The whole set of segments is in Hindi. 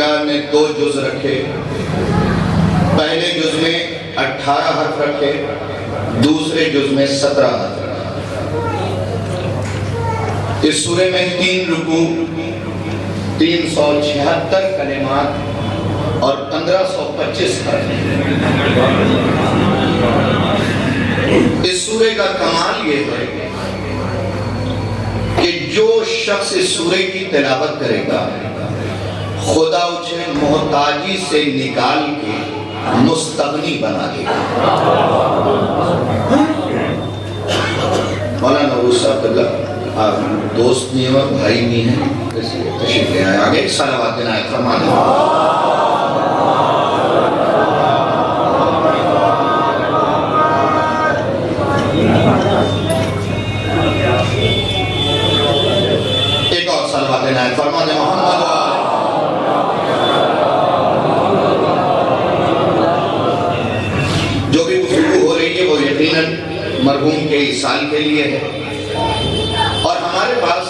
परवरदिगार ने 2 जुज रखे। पहले जुज में 18 हर्फ रखे, दूसरे जुज में 17 हर्फ रखे। इस सूरे में 3 रुकू, 376 कलिमात और 1525 हर्फ। इस सूरे का कमाल ये है कि जो शख्स इस सूरे की तिलावत करेगा, खुदा उसे मोहताजी से निकाल के मुस्तगनी बना देगा। मौलाना अब्दुल्ला आप दोस्त नहीं है, भाई नहीं है, तशरीफ ले आए। आगे सलावत देना है, फरमा देना। एक और सलावत देना है, फरमा दे मोहम्मद। जो भी गुफ्तगू हो रही है वो यकीनन मरहूम के इसाल के लिए है, और हमारे पास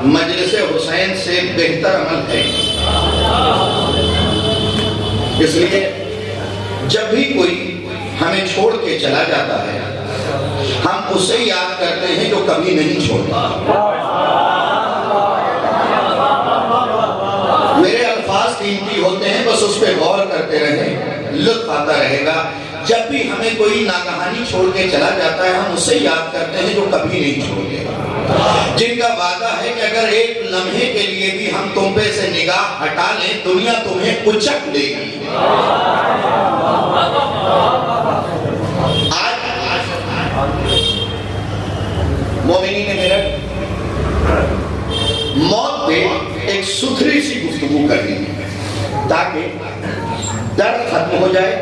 मजलिस हुसैन से बेहतर अमल है। इसलिए जब भी कोई हमें छोड़ के चला जाता है, हम उसे याद करते हैं जो कभी नहीं छोड़ता। मेरे अल्फाज कीमती होते हैं, बस उस पर गौर करते रहें, लुत्फ आता रहेगा। जब भी हमें कोई नागहानी छोड़ के चला जाता है, हम उसे याद करते हैं जो कभी नहीं छोड़ेगा, जिनका वादा है कि अगर एक लम्हे के लिए भी हम तुम पे से निगाह हटा लें, दुनिया तुम्हें उचक देगी। आज मोमिनीन मेरा मौत पे एक सुथरी सी गुफ्तगू करनी है, ताकि दर्द खत्म हो जाए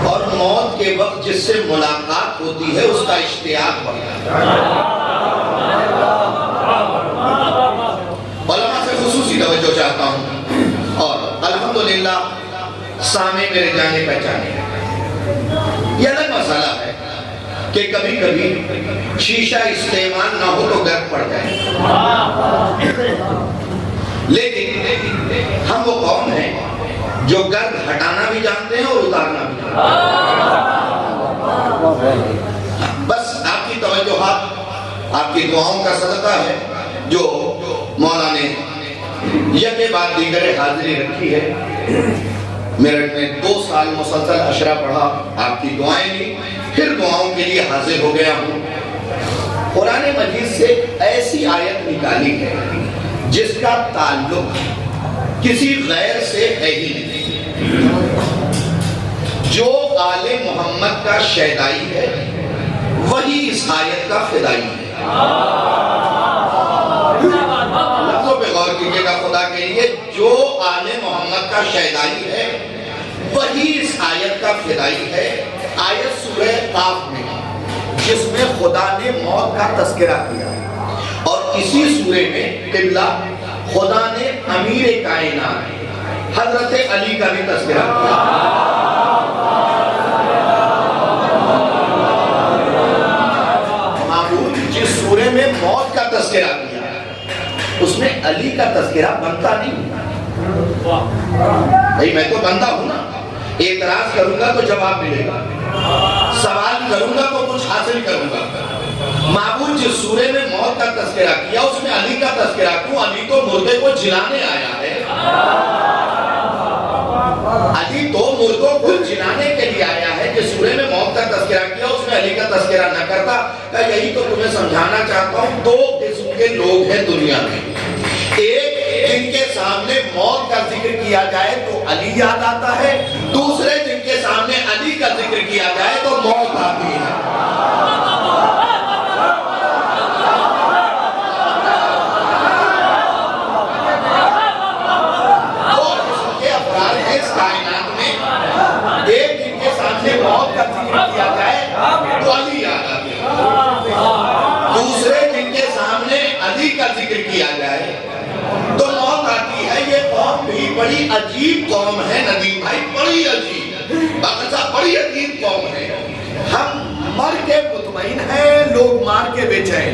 और मौत के वक्त जिससे मुलाकात होती है उसका इश्तियाक बढ़ जाए। उलमा से खुसूसी तवज्जो चाहता हूं, और अल्हम्दुलिल्लाह सामे मेरे जाने पहचाने। यह अलग मसाला है कि कभी कभी शीशा इस्तेमाल ना हो तो गर्द पड़ जाए, लेकिन हम वो कौम हैं जो गर्द हटाना भी जानते हैं और उतारना भी जानते हैं। बस आपकी तवज्जोहात, आपकी दुआओं का सदका है जो मौला ने यके बाद दीगरे हाजिरी रखी है। मेरठ में 2 साल मुसलसल अशरा पढ़ा, आपकी दुआएं ली, फिर दुआओं के लिए हाजिर हो गया हूँ। कुरान मजीद से ऐसी आयत निकाली है जिसका ताल्लुक किसी गैर से है ही नहीं। जो आले मोहम्मद का शैदाई है वही इस आयत का फिदाई है। लफ्जों पे गौर कीजिएगा खुदा के लिए। जो आले मोहम्मद का शैदाई है वही इस आयत का फिदाई है। आयत सूरह काफ में, जिसमें खुदा ने मौत का तस्करा किया, और इसी सूरे में किबला खुदा ने अमीर कायनात हजरत अली का भी तस्करा किया। मामूल जिस सूरे में मौत का तस्करा किया उसमें अली का तस्करा बनता नहीं। भाई मैं तो बंदा हूं ना, एतराज करूंगा तो जवाब मिलेगा, सवाल करूंगा तो कुछ हासिल करूंगा। माबूद जिस सूरे में मौत का तस्करा किया उसमें अली का तस्करा क्यों? अली तो मुर्दे को जिलाने आया है। अली तो मुर्दों को जिलाने के लिए आया है। जिस सूरे में मौत का तस्करा किया उसमें अली का तस्करा न करता। यही तो तुम्हें समझाना चाहता हूँ। 2 किस्म के लोग हैं दुनिया में। एक, जिनके सामने मौत का जिक्र किया जाए तो अली याद आता है। दूसरे, जिनके सामने अली का जिक्र किया जाए तो मौत आती है। मौत का जिक्र किया जाए तो अली याद आते हैं। दूसरे, जिनके सामने अली का जिक्र किया जाए तो मौत आती है। ये कौम भी बड़ी अजीब कौम है नदीम भाई, बड़ी अजीब, बड़ी अजीब कौम है। हम मर के मुतमईन हैं, लोग मार के बेचैन।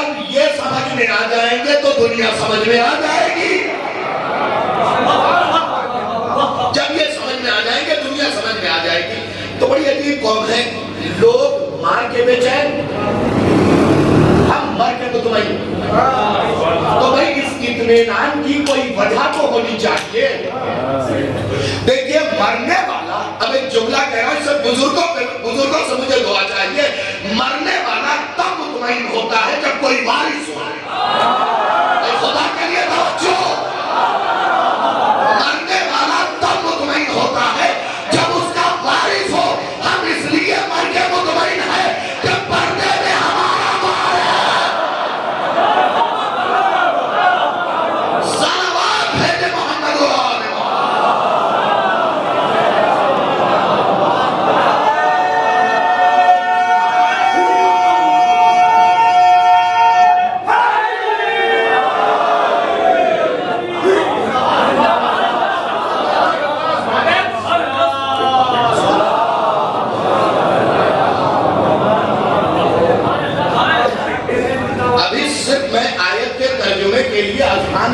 जब ये समझ में आ जाएंगे तो दुनिया समझ में आ जाएगी। जब ये समझ में आ जाएंगे दुनिया समझ में आ जाएगी। तो बड़ी अजीब कौम है, लोग मार के बेचैन, हम मर के मुतमईन। तो भाई इस इत्मीनान की कोई वजह तो होनी चाहिए। देखिए मरने वाला, अब एक जुमला कह रहा हूं, इससे बुजुर्गों से मुझे दुआ चाहिए। मरने वाला तब मुतमईन होता है जब कोई वारिस हो। खुदा के लिए तवज्जो, मरने वाला तब मुतमईन होता है जब उसका वारिस हो। हम इसलिए मर के मुतमईन है जब मरने में हमारा वारिस। सलावत भेजे मोहम्मद वाले।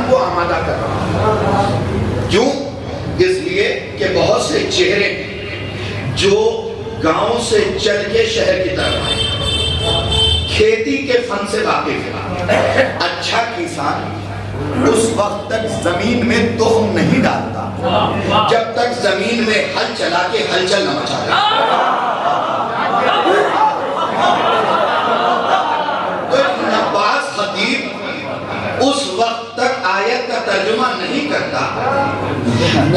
को आमादा कर रहा हूं। क्यों? इसलिए कि बहुत से चेहरे जो गांव से चल के शहर की तरफ आए, खेती के फन से वाकिफ है। अच्छा किसान उस वक्त तक जमीन में तुम नहीं डालता जब तक जमीन में हल चला के हलचल न मचा दे। तो नवाज खतीब उस वक्त तक आयत का तर्जुमा नहीं करता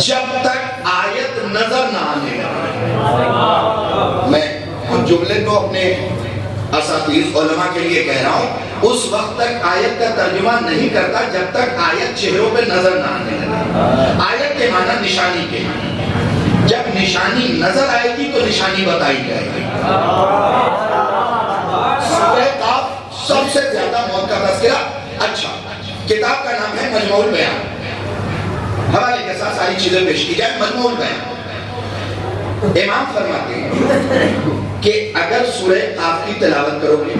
जब तक आयत नजर ना आने लगे। मैं कुछ जुमले तो अपने असातीज़ उलमा के लिए कह रहा हूं। उस वक्त तक आयत का तर्जुमा नहीं करता जब तक आयत चेहरों पे नजर ना आने लगे। आयत के माना निशानी के, जब निशानी नजर आएगी तो निशानी बताई जाएगी। सूरह काफ सबसे ज्यादा मौत का तज़किरा। अच्छा, किताब का नाम है मजमूउल बयान, हवाले के साथ सारी चीजें पेश की जाए। मजमूउल बयान, इमाम फरमाते हैं कि अगर सूरह काफ की तिलावत करोगे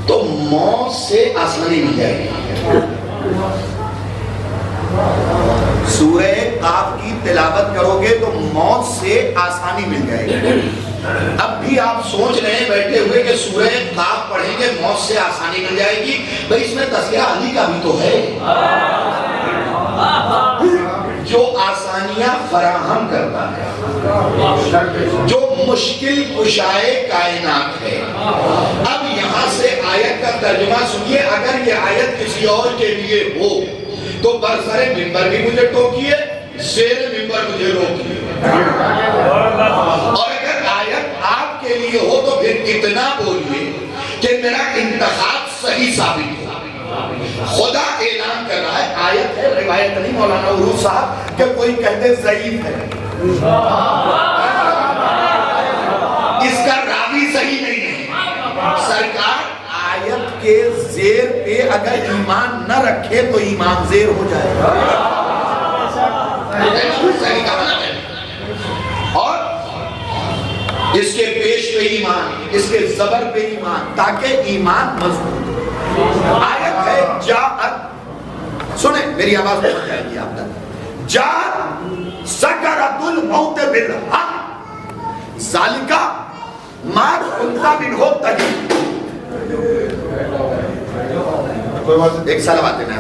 तो मौत से आसानी मिल जाएगी। सूरह काफ की तिलावत करोगे तो मौत से आसानी मिल जाएगी। अब भी आप सोच रहे हैं बैठे हुए कि सूरह काफ पढ़ेंगे मौत से आसानी मिल जाएगी। भाई इसमें तज़किरा अली का भी तो है जो आसानियां फराहम करता है, जो मुश्किल कुशाए कायनात है। अब यहां से आयत का तर्जुमा सुनिए। अगर ये आयत किसी और के लिए हो तो बरसरे मिंबर भी मुझे टोकिए, शेर मिंबर मुझे रोकिए। और अगर आयत आपके लिए हो तो फिर इतना बोलिए कि मेरा इंतखाब सही साबित हो। खुदा ऐलान कर रहा है, आयत है, रिवायत नहीं मौलाना उरूज साहब के कोई कहते ज़ईफ है, इसका रावी सही नहीं है। सरकार आयत के जेर पे अगर ईमान न रखे तो ईमान जेर हो जाएगा। और इसके पेश पे ईमान, इसके जबर पे ईमान, ताकि ईमान मजबूत। आयत है जाअत, सुने मेरी आवाज पहुंच जाएगी आप तक। जाअत सकरातुल मौत बिल हक ज़ालिका मा कुंता मिनहु तहीद। एक सलावत देना।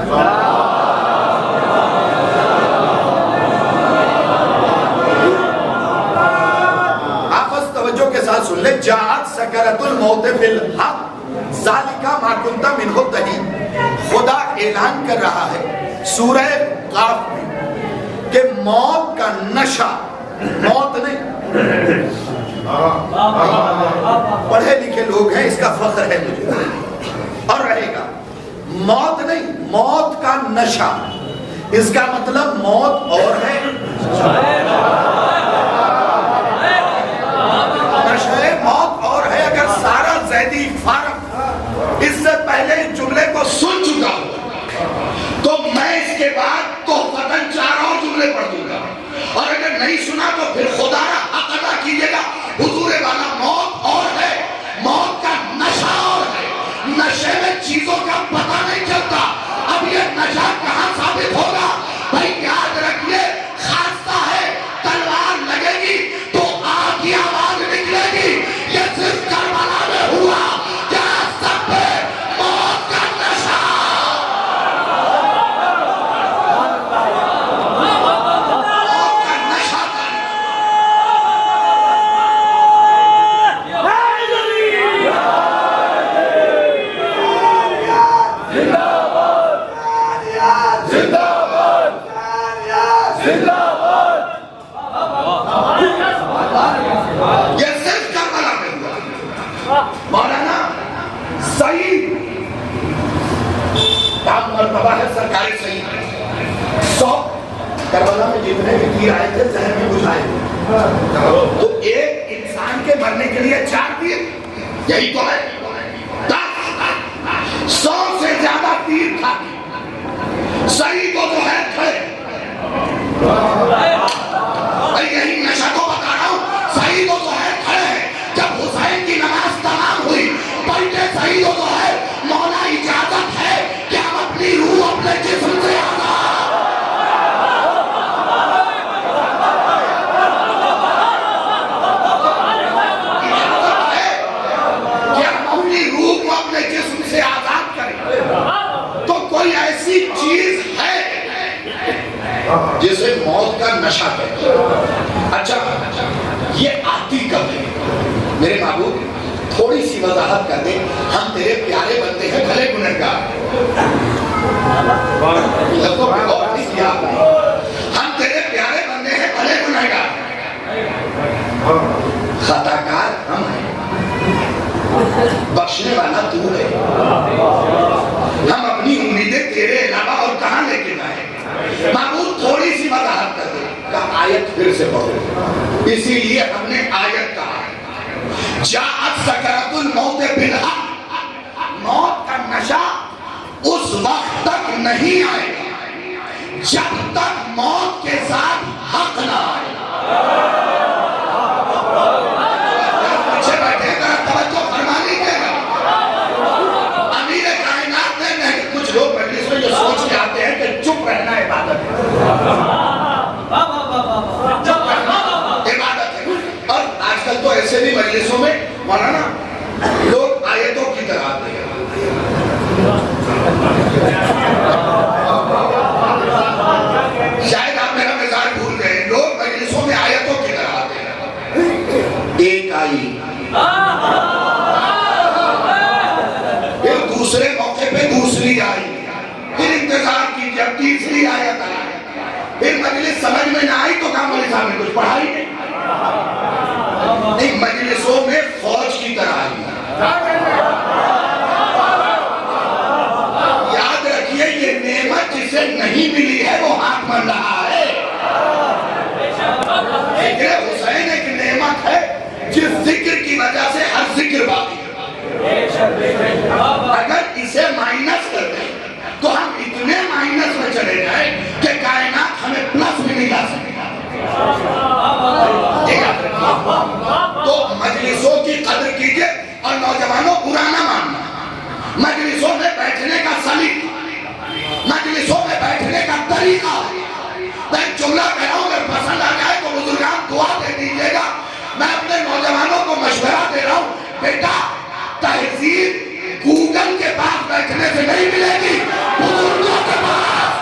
आप बस तवज्जो के साथ सुन ले। जाअत सकरातुल मौत बिल हक ज़ालिका मा कुंता मिनहु तहीद। खुदा ऐलान कर रहा है सूरह काफ में कि मौत का नशा, मौत नहीं, पढ़े लिखे लोग हैं इसका फख्र है मुझे और रहेगा। मौत नहीं, मौत का नशा, इसका मतलब मौत और है, नशे मौत और है। अगर सारा ज़ैदी फारक इससे पहले इस जुमले को सुन चुका हूं तो मैं इसके बाद तो फतन 4 और जुमले पढ़ दूंगा। और अगर नहीं सुना तो फिर खुदा हक अदा कीजिएगा। हुजूर वाला मौत और है, मौत का नशा और है। नशे में चीजों का पता नहीं चलता। अब ये नशा कहां साबित होगा? भाई याद रखिए, खासा है तलवार लगेगी तो आग की आवाज निकलेगी। ये सिर्फ करबला में हुआ, क्या सब पे मौत का नशा। ये सिर्फ करबला में हुआ। मौलाना सही काम मर्तबा है सरकारी सही 100 करबला में जितने भी तीर आए थे जहर में बुझाए, तो एक इंसान के मरने के लिए 4 तीर, यही तो है। 100 से ज्यादा तीर था। सही तो है खड़े, यही नशा को बता रहा हूं। सही तो है खड़े हैं। जब हुसैन की नमाज तमाम हुई, पलटे सही तो है, मौला इजाजत है कि हम अपनी रूह अपने जिस्म से आजाद करें। तो कोई ऐसी चीज है जिसे मौत का नशा कहते हैं। अच्छा, ये आती कब है? मेरे महबूब थोड़ी सी वजाहत कर दे। हम तेरे प्यारे बनते हैं, भले गुनहगार। हम तेरे प्यारे बनते हैं, भले गुनहगार। खताकार हम हैं, बख्शने वाला तू है। हम अपनी उम्मीदें तेरे अलावा और कहां लेके जाए? महबूब थोड़ी सी वजाहत कर दे। का आयत फिर से पढ़ो, इसीलिए हमने आयत कहा जाअत सकरातुल मौत बिल हक। मौत का नशा उस वक्त तक नहीं आएगा जब तक मौत के साथ हक ना आए। पीछे बैठेगा, तवज्जो फरमा लीजिएगा। अमीर कायनात ने, कुछ लोग मजलिस में जो सोच के आते हैं कि चुप रहना इबादत है, इबादत है। और आजकल तो ऐसे भी मजलिसों में मौलाना लोग आयतों की तरह आते हैं। शायद आप मेरा मिजाज भूल गए। लोग मजलिसों में आयतों की तरह आते हैं। एक आई, फिर दूसरे मौके पे दूसरी आई, फिर इंतजार कीजिए, अब तीसरी आयत आई। फिर मजलिस समझ में ना आई तो काम वाले साहब ने कुछ पढ़ाई नहीं। मजलिसों में फौज की तरह आई। याद रखिए, ये नेमत जिसे नहीं मिली है वो हाथ मल रहा है। जिक्र हुसैन एक नेमत है जिस जिक्र की वजह से हर जिक्र बाकी है। अगर इसे माइनस कर दें तो हम इतने माइनस में चले जाए कि कायनात हमें प्लस में नहीं ला सकेगा। तो मजलिसों की कदर कीजिए और नौजवानों बुरा ना मानना। मजलिसों में बैठने का सलीका, मजलिसों में बैठने का तरीका। मैं जुमला कह रहा हूं, अगर पसंद आ जाए तो बुजुर्गान दुआ दे दीजिएगा। मैं अपने नौजवानों को मशवरा दे रहा हूं, बेटा तहजीब गूगल के पास बैठने से नहीं मिलेगी, बुजुर्गों के पास।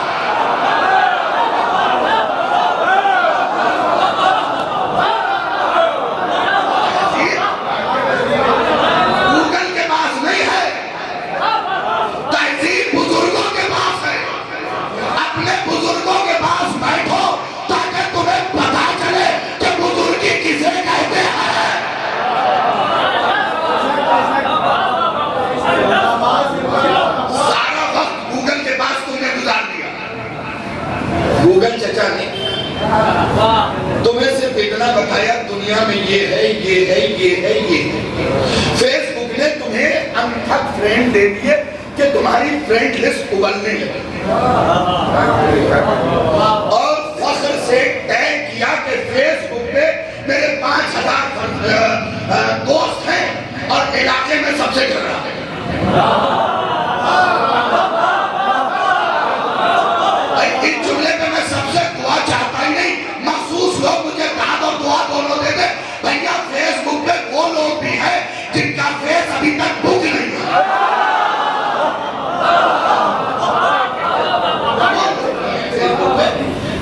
गूगल के पास नहीं है, तहजीब बुजुर्गों के पास है। अपने बुजुर्गों के पास बैठो ताकि तुम्हें पता चले कि बुजुर्गी किसे कहते हैं। सारा वक्त गूगल के पास तुमने गुजार दिया। गूगल चचा ने तुम्हें सिर्फ इतना बताया दुनिया में ये है, ये है, ये है, ये है। फेसबुक ने तुम्हें अनथक फ्रेंड दे दिए कि तुम्हारी फ्रेंड लिस्ट उबलने लगी। और फख्र से टैग किया कि फेसबुक पे मेरे 5000 दोस्त हैं और इलाके में सबसे झगड़ा है। इस जुमले पे मैं सबसे दुआ चाहता ही नहीं, मखसूस लोग मुझे दाद और दुआ दोनों दे दे। भैया फेसबुक पे वो लोग भी हैं जिनका फेस अभी तक बुक नहीं है।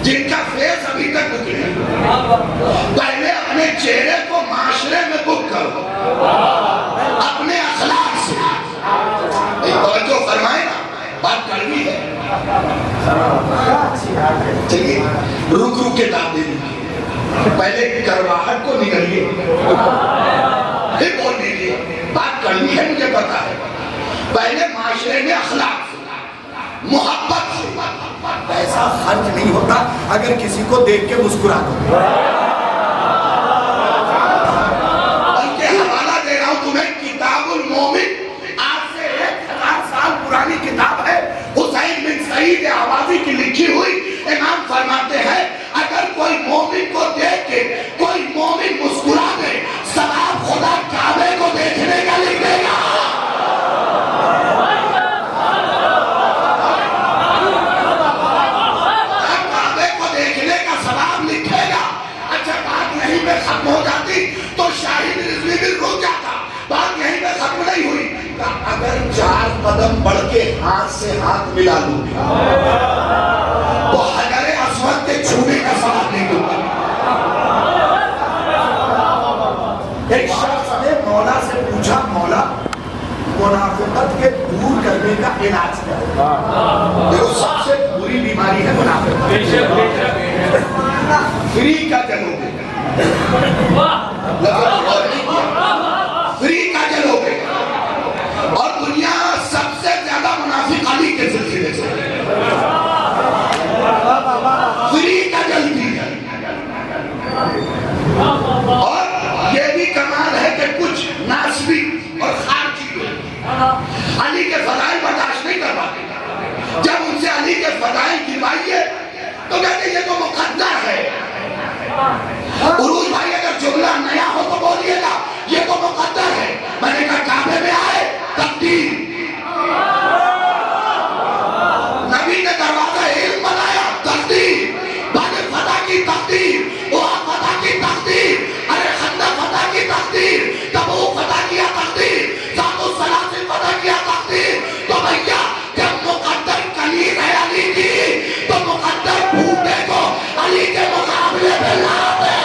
जिनका फेस अभी तक बुक नहीं। पहले अपने चेहरे को माशरे में बुक करो, अपने अखलाक से। तवज्जो फरमाए ना, बात कड़वी है। चलिए रुक रुक के दाद दे दीजिए, पहले करवाहट को निकलिए, फिर बोल दीजिए। बात कड़वी है मुझे पता है। पहले माशरे में अखलाक से, मोहब्बत से। पैसा खर्च नहीं होता अगर किसी को देख के मुस्कुरा दो। उनके हवाला दे रहा हूं तुम्हें, किताबुल मोमिन, आज से 1000 साल पुरानी किताब है, हुसैन बिन सईद आवाज़ी की लिखी हुई। इमाम फरमाते हैं अगर कोई मोमिन को देख के कोई मोमिन मुस्कुरा दे, सवाब खुदा काबे को देखने का लिख देगा। खत्म हो जाती तो शाहिद रिजवी भी रुक जाता। बात यहीं पे खत्म नहीं हुई। अगर 4 कदम बढ़ के हाथ से हाथ मिला लूंगी तो हजरे अस्वद के छूने का सवाल नहीं दूंगा। एक शख्स ने मौला से पूछा, मौला मुनाफिकत के दूर करने का इलाज क्या है? देखो सबसे बुरी बीमारी है मुनाफिकत। फ्री का जलोगे, फ्री का जलोगे। और दुनिया सबसे ज्यादा मुनाफिक अली के सिलसिले से फ्री का जलती है। और ये भी कमाल है कि कुछ नासबी और खारजी लोग अली के फजाइल बर्दाश्त नहीं कर पाते। जब उनसे अली के फजाइल गिरवाइए तो कहते ये तो मुकद्दर है। उरूज भाई अगर जुमला नया हो तो बोलिएगा, ये तो मुकद्दर है। मैंने कहा काबे में आए तब्दील, नबी ने दरवाजा इल्म बनाया तब्दील, बादल फतह की तब्दील, ओहा फतह की तब्दील, अरे खंदक फतह की तब्दील, तबूक फतह किया तब्दील, जातुस सलासिल फतह किया तब्दील। तो भैया जब मुकद्दर कलील है अली की, तो मुकद्दर बूटे को अली के मुकाबले में लाते।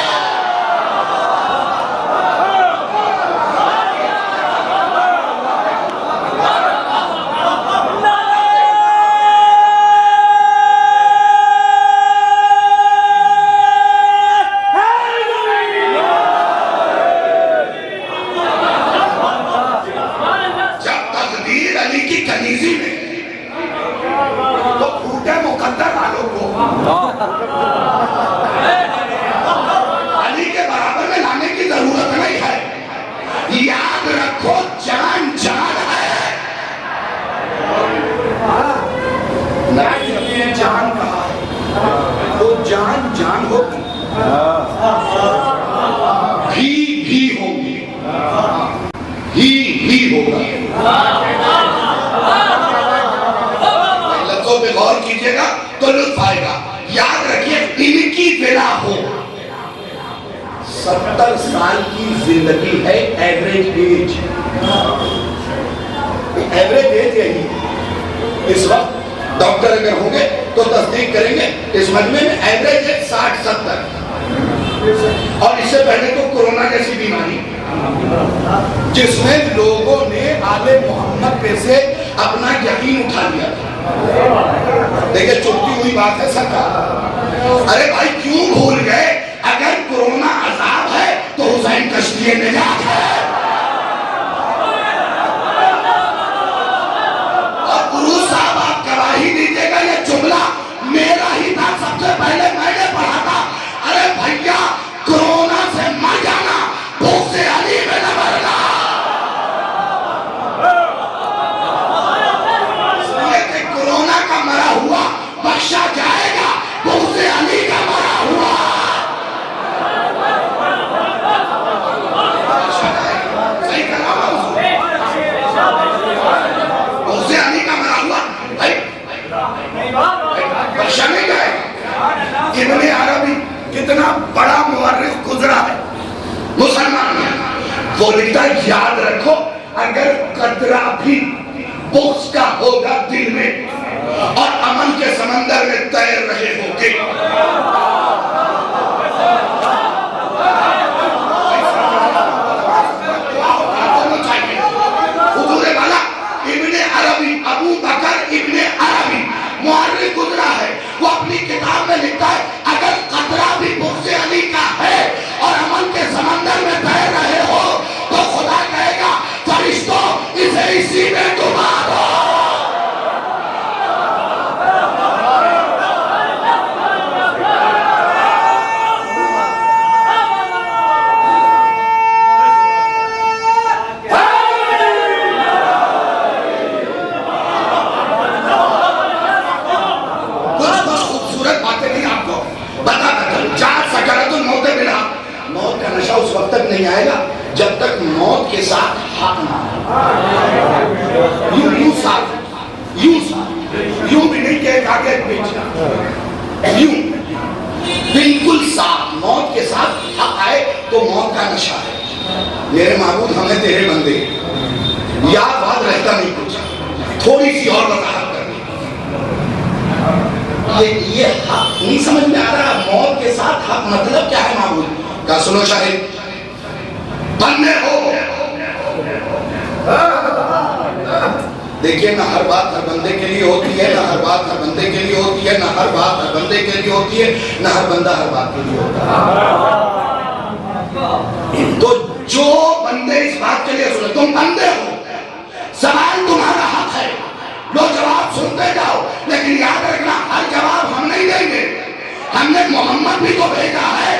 अली के बराबर में लाने की जरूरत नहीं है। याद रखो जान जान है। जान कहा है तो जान जान होगी, भी होगी, ही होगा। लफ्जों पे गौर कीजिएगा तो लुत्फ आएगा। याद रखिए इनकी बिना हो 70 साल की जिंदगी है एवरेज एज। एवरेज एज यही इस वक्त डॉक्टर अगर होंगे तो तस्दीक करेंगे, इस मजमे में एवरेज एज 60-70। और इससे पहले तो कोरोना जैसी बीमारी जिसमें लोगों ने आले मोहम्मद पे से अपना यकीन उठा लिया था। देखिए चुपती हुई बात है सरकार। अरे भाई क्यों भूल गए, अगर कोरोना अजाब है तो हुसैन कश्ती निजात है। और गुरु साहब आप गवाही दीजिएगा, ये जुमला मेरा ही था, सबसे पहले मैंने पढ़ा था। अरे भैया कोरोना से मर जाना, भूख से अली में न मरना। कोरोना का मरा हुआ बख्शा जाएगा, भूख से अली का मरा हुआ बख्शा जाएगा। पैदा होगा दिल में और अमन के समंदर में तैर रहे होगे। हुजूर वाला इब्ने अरबी, अबू बकर इब्ने अरबी मुअर्रिख गुजरा है, वो अपनी किताब में लिखता है अगर कतरा भी बुग़्ज़ अली का है और अमन के समंदर में तैर रहे हो तो खुदा कहेगा फरिश्तों इसे इसी में डुबा दो। मौत का नशा उस वक्त तक नहीं आएगा जब तक मौत के साथ हक ना हो। यूं भी नहीं कि आगे पीछे, यूं बिल्कुल साथ मौत के साथ हक आए तो मौत का नशा है। मेरे महबूब हमें तेरे बंदे याद बात रहता नहीं कुछ, थोड़ी सी और वजाहत करनी। ये हक नहीं समझ में आ रहा, मौत के साथ हक मतलब क्या है महबूब का? सुनो शाहिद, बंदे हो। देखिए ना हर बात हर बंदे के लिए होती है, ना हर बात हर बंदे के लिए होती है, ना हर बात हर बंदे के लिए होती है, ना हर बंदा हर बात के लिए होता है। तो जो बंदे इस बात के लिए सुने, तुम बंदे हो, सवाल तुम्हारा हक है, लो जवाब सुनते जाओ, लेकिन याद रखना हर जवाब हम नहीं देंगे, हमने मोहम्मद भी तो भेजा है।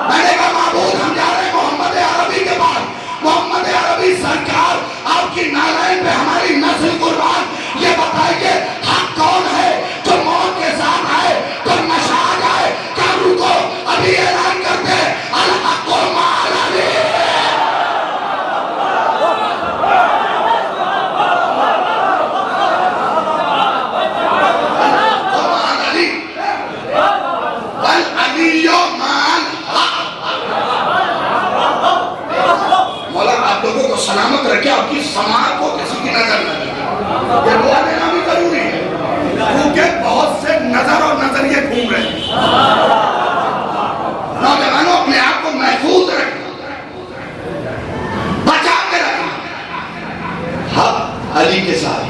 मैंने कहा महबूब हम जा रहे हैं मोहम्मद अरबी के पास, मोहम्मद अरबी सरकार आपकी नारायण पे हमारी नस्ल कुर्बान, ये बताइए हक कौन है जो मौत के साथ आए तो नशा आ जाए? क्या रुको अभी ऐलान करते अल हक माल अली। सलामत रखे आपकी समाज को किसी की नजर न लगे, ये दुआ देना भी जरूरी है क्योंकि बहुत से नजर और नजरिए घूम रहे हैं। नौजवानों अपने आप को महफूज रखना, बचा के रखना। हक अली के साथ,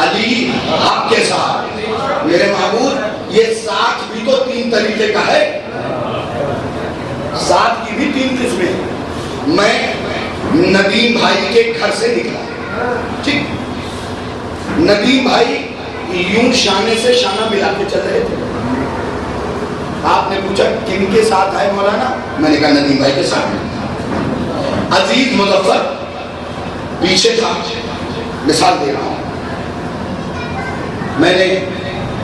अली हक के साथ। मेरे महबूब ये साथ भी तो तीन तरीके का है, साथ की भी तीन किस्में। मैं नदीम भाई के घर से निकला, ठीक, नदीम भाई यूं शाने से शाना मिला के चल रहे थे। आपने पूछा किन के साथ आए मौलाना? मैंने कहा नदीम भाई के साथ। अजीज मुजफ्फर पीछे था, मिसाल दे रहा हूं। मैंने,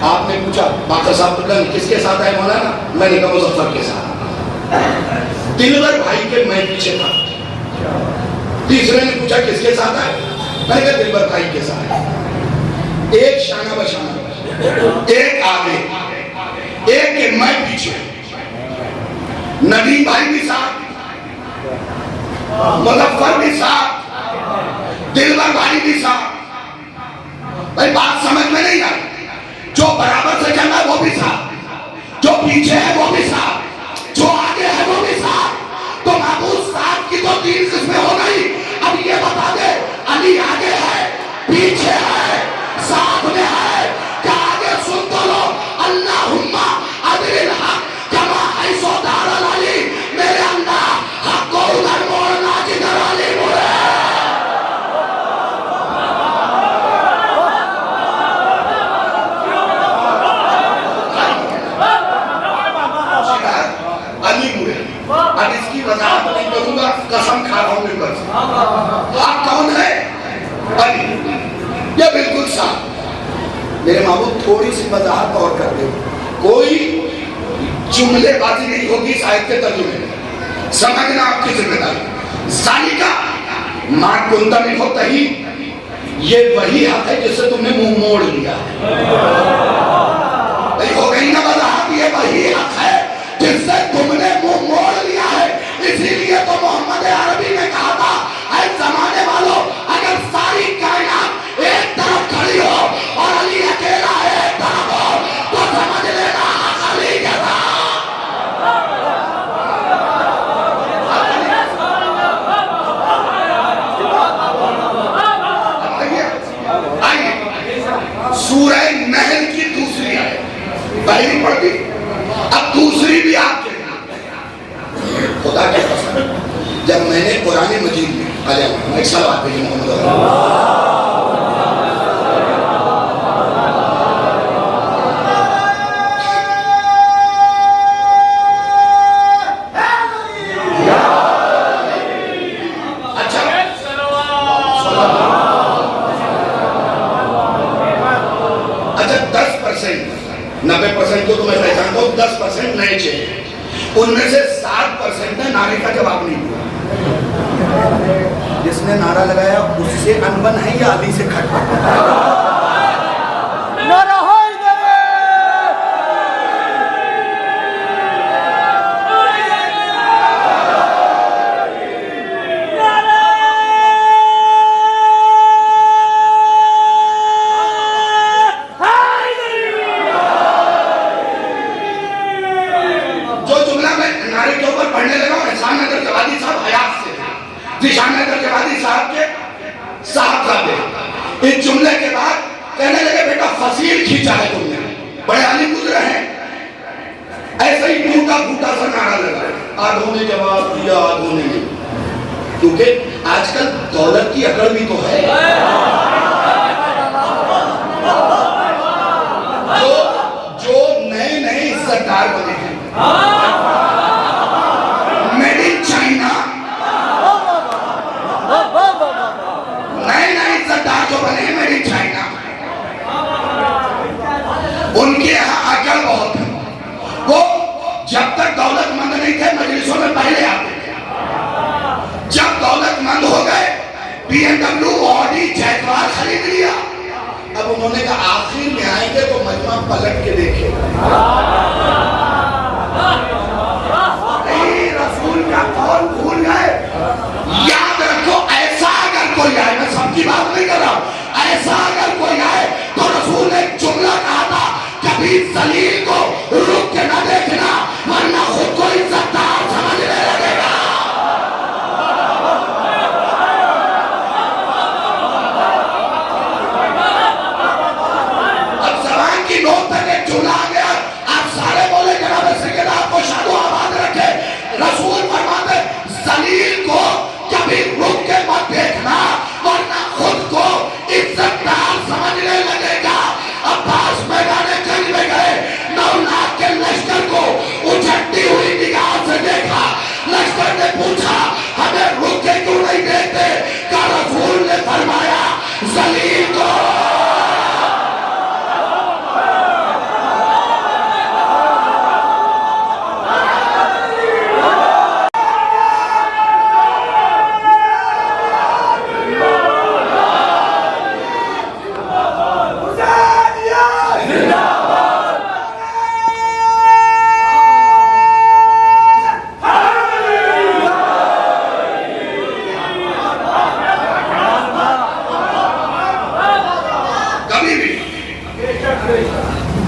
आपने पूछा बाकर साहब किसके साथ आए मौलाना? मैंने कहा मुजफ्फर के साथ। दिलवर भाई के मैं पीछे था। तीसरे ने पूछा किसके साथ आए? मैंने कहा दिलबर भाई के साथ। एक शाना बशाना, एक आगे, एक के मैं पीछे। नदीम भाई भी साथ, मुजफ्फर भी साथ, दिलबर भाई भी साथ। भाई बात समझ में नहीं आई? जो बराबर से चल रहा है वो भी साथ, जो पीछे है वो भी साथ, जो आगे है वो भी साथ। तो महबूब साथ की तो तीन किस्में हो गई। अब ये बता दे अली आगे है, पीछे है, साथ में है, क्या आगे सुन तो लो अल्लाहुम्मा अदिल हक कमा ऐसो दारल अली। मेरे अल्लाह हक को उधर मोड़ना जिधर अली मोड़े। अली मुड़े। अब इसकी वजाहत नहीं करूंगा, कसम खा रहा हूं मिंबर से। हक कौन है? अली। ये बिल्कुल साफ। मेरे महबूब थोड़ी सी वजाहत और कर दे, कोई जुमलेबाजी नहीं होगी साहित्य के तर्जुमे में, समझना आपकी जिम्मेदारी। सालिका मां कुंता में होता ही, ये वही हक है जिससे तुमने मुंह मोड़ लिया हो गई ना वजाहत। ये वही हक है जिससे तुमने मुंह मोड़ लिया है। इसीलिए तो मोहम्मद अरबी ने कहा था, ऐ जमाने वालों अगर सारी कायनात सूरह नहल की दूसरी आयत, पहली पढ़ दी, अब दूसरी भी आपके खुदा के कसम, जब मैंने कुरान मजीद में एक सलावत भेजी मोहम्मद को तो मैं पहचानता हूँ, 10% नए चाहिए, उनमें से 7% ने नारे का जवाब नहीं दिया। जिसने नारा लगाया उससे अनबन है या अली से खटपट? इस जुमले के बाद कहने लगे बेटा फसील खींचा है तुमने, बड़े आलिम गुजरे हैं, ऐसे ही टूटा फूटा सा नारा लगा। आधों ने जवाब दिया, आधों ने नहीं, क्योंकि आजकल दौलत की अकड़ भी तो है। जो नए नए इज्जतदार बने हैं, मेड इन चाइना, नए इज्जतदार जो बने हैं मेड इन चाइना, उनके यहाँ अकल बहुत है। वो जब तक दौलतमंद नहीं थे मजलिसों में पहले आते थे, जब दौलतमंद हो गए BMW, ऑडी, जैगवार खरीद लिया, अब उन्होंने कहा आखिर में आएंगे तो मजमा पलट के देखे। रसूल का कौन भूल गए? याद रखो, ऐसा अगर कोई आए, मैं सबकी बात नहीं कर रहा हूं, ऐसा अगर कोई आए तो रसूल ने एक जुमला कहा था, कभी जलील को रुक के न देखना वरना खुद को इज्जतदार समझने लगेगा। अब जबान की नोक तक एक जुमला आ गया, आप सारे बोले जनाब सैयद आपको शादो आबाद रखे। रसूल फरमाते जलील को कभी रुक के मत देखना वरना खुद को इज्जतदार समझने लगेगा। अब्बास मैदाने जंग में गए, 9 लाख के लश्कर को उछलती हुई निगाह से देखा। लश्कर ने पूछा हमें रुक के क्यों नहीं देखते? का रसूल ने फरमाया जलील को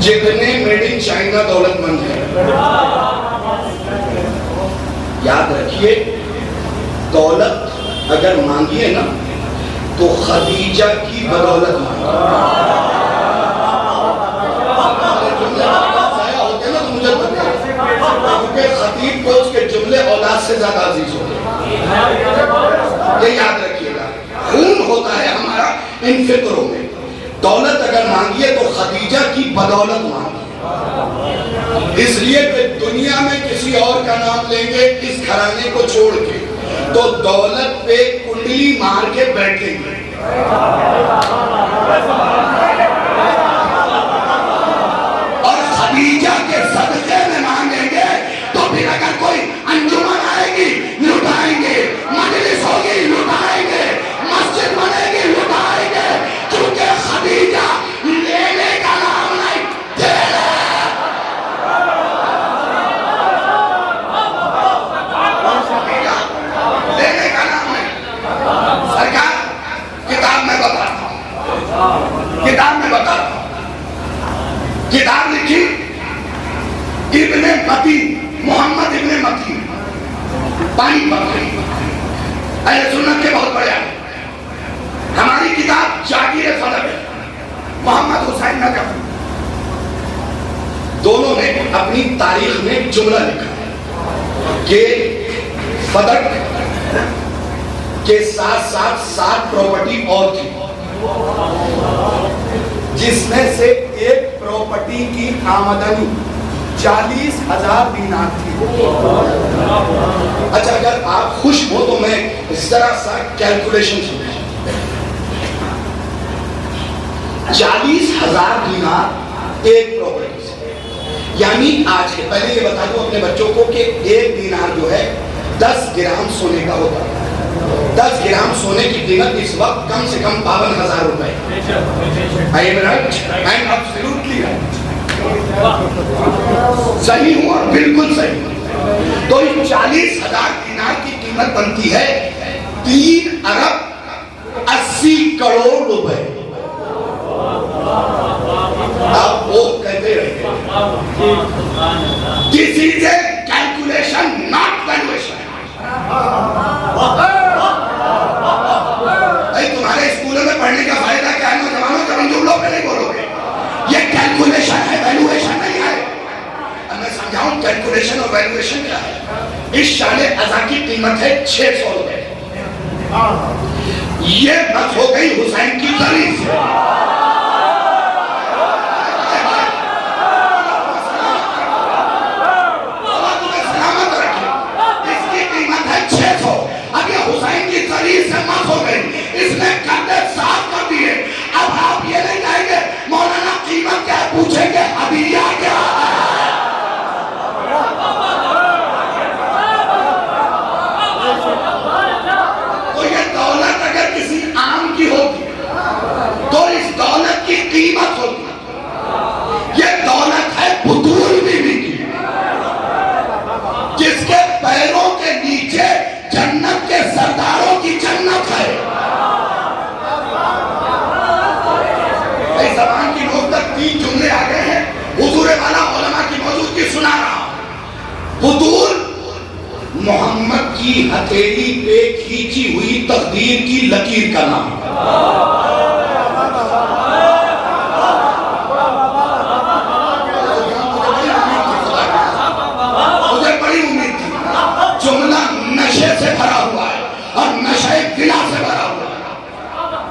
जितने मेड इन चाइना दौलतमंद हैं, याद रखिए दौलत अगर मांगिए ना तो खदीजा की बदौलत मांगिए। होते ना तो मुझे क्योंकि खतीब को उसके जुमले औलाद से ज्यादा अजीज होते हैं, ये याद रखिएगा। खून होता है हमारा इन फिक्रों में। दौलत अगर मांगिए तो खदीजा की बदौलत मांगिए, इसलिए कि दुनिया में किसी और का नाम लेंगे इस घराने को छोड़ के तो दौलत पे कुंडली मार के बैठेंगे। और खदीजा के सदके में मांगेंगे तो फिर अगर कोई अंजुमन आएगी लुटाएंगे, मजलिस होगी लुटाएंगे, मस्जिद बनेगी लुटाएंगे, क्योंकि खदीजा लेने का नाम नहीं देने। लेने का नाम नहीं। सरकार किताब में बताता हूं, किताब लिखी इब्ने मती, मोहम्मद इब्ने मती, पानी पकड़ी, अहले सुन्नत के बहुत बड़े। हमारी किताब जागीर फलक है, मोहम्मद हुसैन नजफ, दोनों ने अपनी तारीख में जुमला लिखा है कि फदक के साथ साथ 7 प्रॉपर्टी और थी, जिसमें से एक प्रॉपर्टी की आमदनी 40,000 दीनार थी। अच्छा, अगर आप खुश हो तो मैं जरा सा कैलकुलेशन सुनिए। 40,000 दीनार एक प्रॉपर्टी से, यानी आज के, पहले ये बता दूं अपने बच्चों को कि एक दीनार जो है 10 ग्राम सोने का होता है। 10 ग्राम सोने की कीमत इस वक्त कम से कम 52,000 रुपए। I am right? I am absolutely right. सही हूं और बिल्कुल सही हूं। तो 40,000 दीनार की कीमत बनती है 3 अरब 80 करोड़ रुपए। आप वो कहते रहे, this is a calculation not valuation. तुम्हारे स्कूलों में पढ़ने का फायदा क्या है नौजवानों, जब हम जुमलों पे नहीं बोलोगे। ये कैलकुलेशन है, वैल्यूएशन नहीं है। अब मैं समझाऊं कैलकुलेशन और वैल्यूएशन क्या है। इस शाले अज़ा की कीमत है 600 रुपए। ये बस हो गई हुसैन की तारीफ। हो गई, इसने कंधे साफ कर दिए। अब आप ये नहीं कहेंगे मौलाना कीमत क्या पूछेंगे, हदिया क्या है। तो ये दौलत अगर किसी आम की होती तो इस दौलत की कीमत होती। ये दौलत है बुतूल बीवी की, जिसके पैरों के नीचे जन्नत के सरदारों की जन्नत है। ज़बान की नोक तक 3 जुमले आ गए हैं। हुजूर वाला उलमा की मौजूदगी सुना रहा हूं। हुजूर मोहम्मद की हथेली पे खींची हुई तकदीर की लकीर का नाम। मुझे बड़ी उम्मीद थी। जुमला नशे से भरा हुआ है और नशे गिला से भरा हुआ है।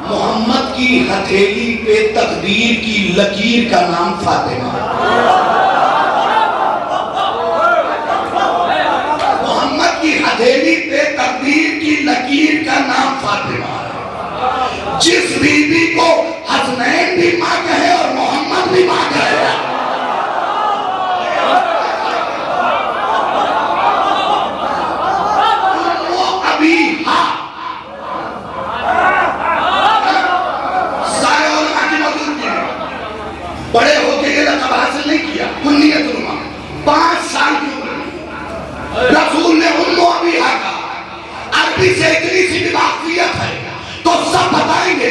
मोहम्मद की हथेली पे तकदीर की लकीर का नाम फातिमा। मोहम्मद की हथेली पे तकदीर की लकीर का नाम फातिमा। जिस बीबी को हसनैन भी मां कहे और मोहम्मद भी मां कहे, बड़े होके ये लक़ब हासिल नहीं किया। 5 साल की उम्र रसूल ने उम्मो अबीहा का अरबी से इतनी सी भी वाक़ियत है तो सब बताएंगे।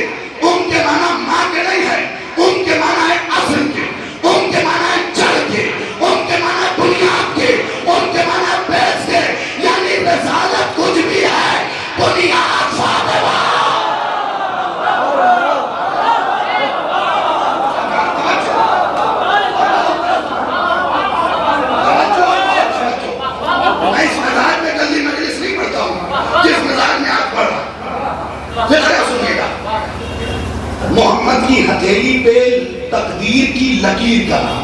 उनके माना मां के नहीं है, उनके माना है असल के, उनके माना है जड़ के, उनके माना बुनियाद के, उनके माना बेस के। यानी रिसालत कुछ भी है, बुनियाद फातिमा। मोहम्मद की हथेली पे तकदीर की लकीर का नाम।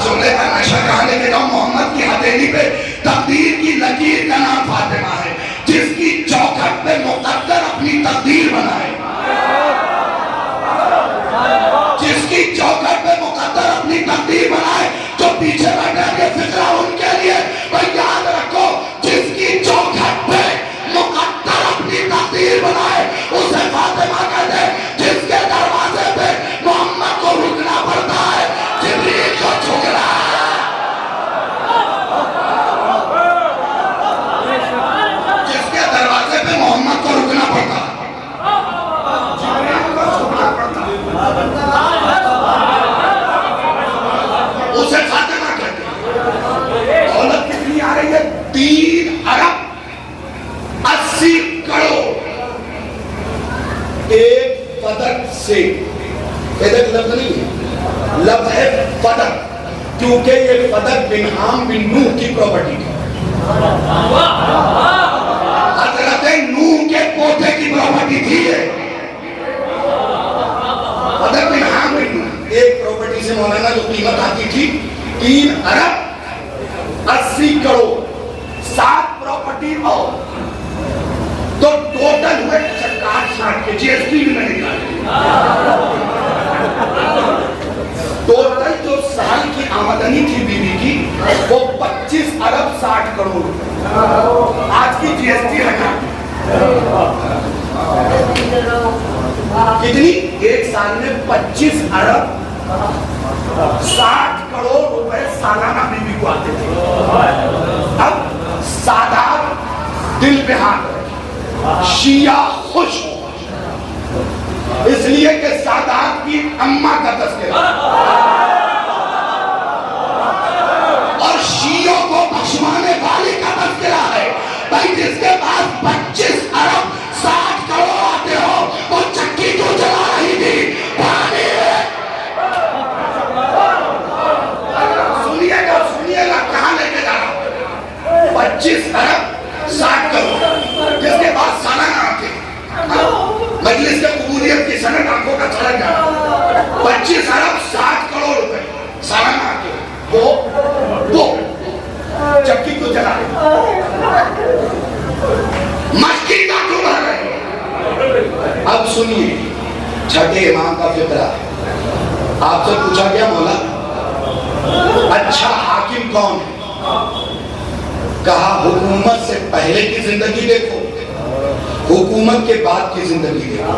जुमले का नशा कहां लेके जाऊं। मोहम्मद की हथेली पे तकदीर की लकीर का नाम फातिमा है, जिसकी चौखट पे मुकद्दर अपनी तकदीर बनाए। जिसकी चौखट पे मुकद्दर अपनी तकदीर बनाए। जो पीछे बैठे फिक्रा उनके लिए भाई याद रखो, जिसकी चौखट पे मुकद्दर अपनी तकदीर बनाए उसे फातिमा कहते हैं। जिसके दरवाजे पे मोहम्मद को रुकना पड़ता है, जिब्रील को झुकना है। जिसके दरवाजे पे मोहम्मद को रुकना पड़ता है, जिब्रील को झुकना पड़ता है, उसे फातिमा कहते हैं। फदक से, फदक लफ्ज नहीं है, लफ्ज है फदक, क्योंकि ये फदक बिन हाम बिन नूह की प्रॉपर्टी थी। हजरत नूह के पोते की प्रॉपर्टी थी ये। फदक बिन हाम बिन नूह एक प्रॉपर्टी से मौलाना जो कीमत आती थी 3 अरब 80 करोड़, 7 प्रॉपर्टी और तो टोटल हुए 60 के जीएसटी भी नहीं निकाले। टोटल जो साल की आमदनी थी बीवी की वो 25 अरब 60 करोड़, आज की जीएसटी हटा कितनी, एक साल में 25 अरब 60 करोड़ रुपए सालाना बीवी को आते थे। अब सादात दिल पे हाथ रखे, शिया खुश हो, इसलिए कि सादात की अम्मा का तस्करा और शियों को बख्शवाने वाली का तस्करा है। भाई जिसके पास 25 अरब 60 करोड़ आते हो वो चक्की क्यों चला रही थी? सुनिएगा सुनिएगा कहां लेके जा रहा हूं। 25 अरब 60 करोड़ जिसके पास सालाना आते, मजलिस के कबूलियत की सनद आंखों का चढ़ गया। 25 अरब 60 करोड़ रुपए सालाना आते वो चक्की को चला रहे, मस्ती का क्यों भर रहे? अब सुनिए छठे इमाम का फिक्रा। आपसे पूछा गया मौला अच्छा हाकिम कौन है? कहा हुकूमत से पहले की जिंदगी देखो, हुकूमत के बाद की जिंदगी देखो।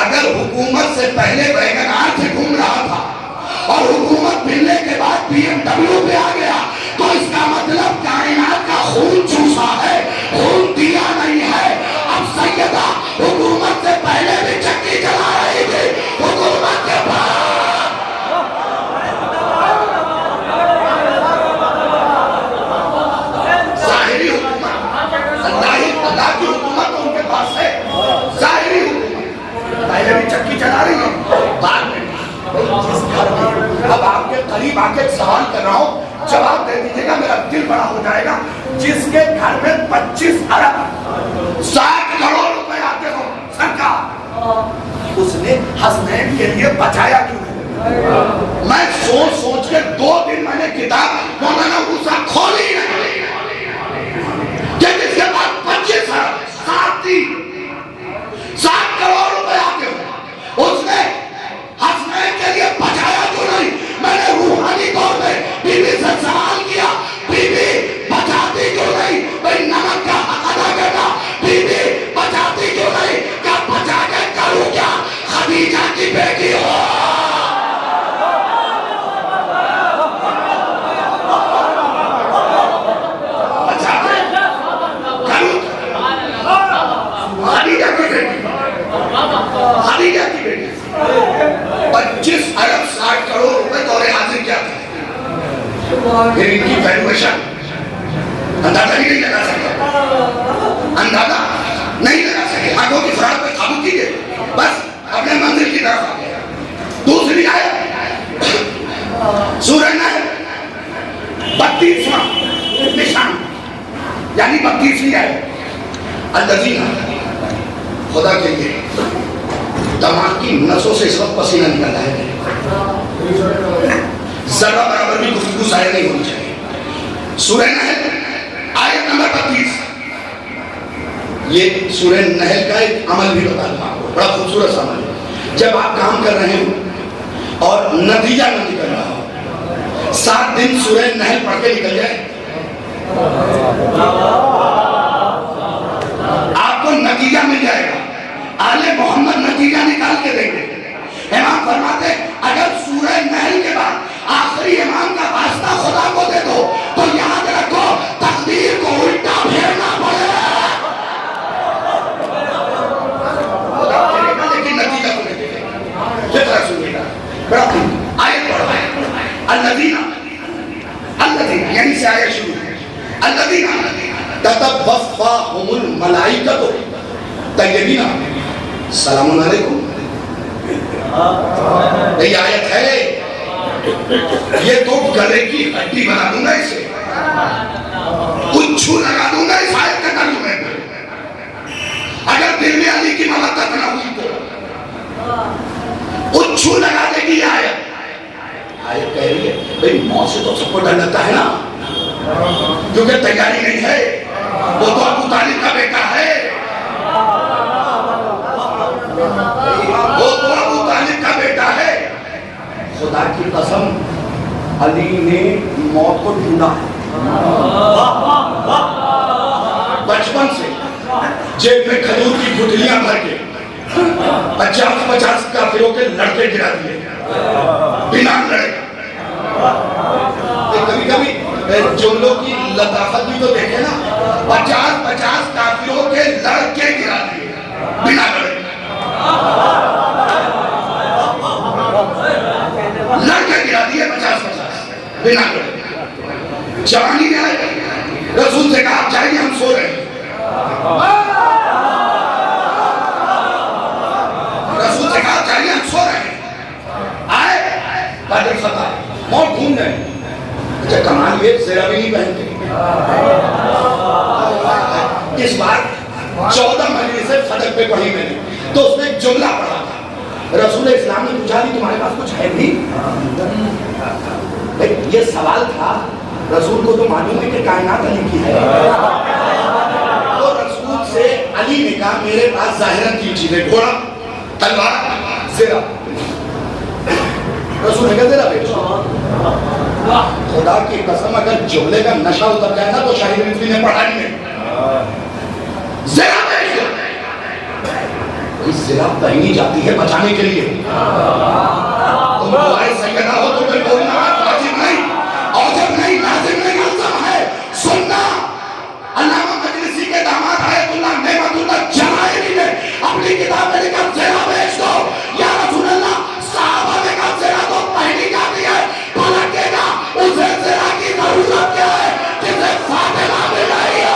अगर हुकूमत से पहले बैगनार से घूम रहा था और हुकूमत मिलने के बाद BMW पे आ गया तो इसका मतलब कायनात का खून चूसा है, खून दिया नहीं है। अब सैयदा हुकूमत से पहले भी चक्की चला रही थी, हुकूमत के बाद जाहिरी हुकूमत, अल्लाह की हुकूमत तो उनके पास है, जाहिरी हुकूमत पहले भी चक्की चला रही है, बाद में जिस घर में। अब आपके करीब आके सवाल कर रहा हूं, जवाब दे दीजिएगा, मेरा दिल बड़ा हो जाएगा। जिसके घर में 25 अरब 60 करोड़ रुपए आते हो सरकार, उसने हसनैन के लिए बचाया क्यों? मैं सोच सोच के 2 दिन मैंने किताब मौलाना मूसा खोली नहीं, जिसके बाद 25 अरब 60 करोड़ रुपए आते हो, उसने हसनैन के लिए बचाया क्यों नहीं? मैंने रूहानी तौर पे बीवी से सवाल किया, बीवी बचाती क्यों नहीं? भाई नमक का हक अदा करना, बीवी बचाती क्यों नहीं? क्या बचा के करूं क्या? खदीजा की बेटी हो, बचा के करूं, खदीजा की बेटी, खदीजा की बेटी। 25 अरब 60 करोड़ रुपए दौरे हाजिर क्या थे? फिर इनकी वैल्यूएशन अंदाजा ही नहीं लगा सकता, अंदाजा नहीं लगा सके। आंखों की फराग पे काबू कीजिए, बस अपने मंजिल की तरफ आ गए। दूसरी आयत सूरह नहल 32वां निशान यानी 32वीं आयत। अल्लज़ीना, खुदा के लिए दिमाग की नसों से इस वक्त पसीना निकल रहा है, जरा बराबर भी गुफ्तगू जाहिर नहीं होनी चाहिए। सूरह नहल आयत नंबर 32। ये सूरह नहल का एक अमल भी बता दूं आपको, बड़ा खूबसूरत सा अमल है। जब आप काम कर रहे हो और नतीजा न निकल रहा हो, 7 दिन सूरह नहल पढ़ के निकल जाए, आपको नतीजा मिल जाएगा। आले मोहम्मद नतीजा निकाल के देंगे। इमाम फरमाते अगर सूरह नहल के बाद आखिरी इमाम का वास्ता खुदा को दे दो तो याद रखो तकदीर को उल्टा फेरना पड़ेगा, लेकिन नतीजा को नहीं देगा। जितना सुनिएगा बड़ा आयत पढ़ो, अल्लज़ीना, अल्लज़ीना यानी से आयत शुरू है। अल्लज़ीना ततवफ़्फ़ाहुमुल मलाइकतु तय्यबीना, सलाम अलैकुम। ये आयत है, ये तो गले की हड्डी बना दूंगा इसे, उच्छू लगा दूंगा इस आयत के तर्जुमे में। अगर दिल में अली की मोहब्बत न हुई तो उच्छू लगा देगी आयत। आयत कह रही है भाई मौत से तो सबको डर लगता है ना, क्योंकि तैयारी नहीं है। वो तो अबू तालिब का बेटा है, वो तो अबू तालिब का बेटा है। खुदा की कसम अली ने मौत को ढूंढा है बचपन से। जेब में खजूर की गुठलियां भर के 50-50 काफिरों के लड़के गिरा दिए बिना लड़े। कभी कभी जुमलों की लताफत भी तो देखे ना, 50-50 काफिरों के लड़के गिरा दिए बिना लड़े। लड़के गिरा दिए 50-50 बिना लड़े। जवानी में आए, रसूल से कहा आप जाइए हम सो रहे हैं। रसूल से कहा जाइए हम सो रहे हैं। आए बदर फतह मौत ढूंढ रहे हैं। अच्छा कमाल ये सेरा भी नहीं पहनते। इस बार 14 महीने से फतह पे पढ़ी मैंने, तो उसमें एक जुमला पढ़ा था। रसूल इस्लाम ने पूछा कि तुम्हारे पास कुछ है भी? ये सवाल था। रसूल को तो मालूम है कि कायनात अली की है, तो रसूल से अली ने कहा मेरे पास जाहिरन 3 चीजें, घोड़ा, तलवार, ज़ेरा। रसूल ने कहा ज़ेरा बेचो। खुदा की कसम अगर जुमले का नशा उतर जाए ना तो शाहिद रिजवी ने पढ़ा नहीं है। ज़ेरा बेचो। ज़ेरा पहनी जाती है बचाने के लिए। तुम दुआए सैयदा हो तो कोई बोलना वाजिब नहीं, औजब नहीं, लाजिम नहीं, अल्ज़म है। सुनना अल्लामा मजलिसी के दामाद आयतुल्लाह नेमतुल्लाह जलाली ने अपनी किताब में लिखा ज़ेरा बेच दो। या रसूल अल्लाह, सहाबा ने कहा ज़ेरा तो पहनी जाती है, पलटेगा उसे ज़ेरा की जरूरत क्या है जिसे फातिमा मिल रही है।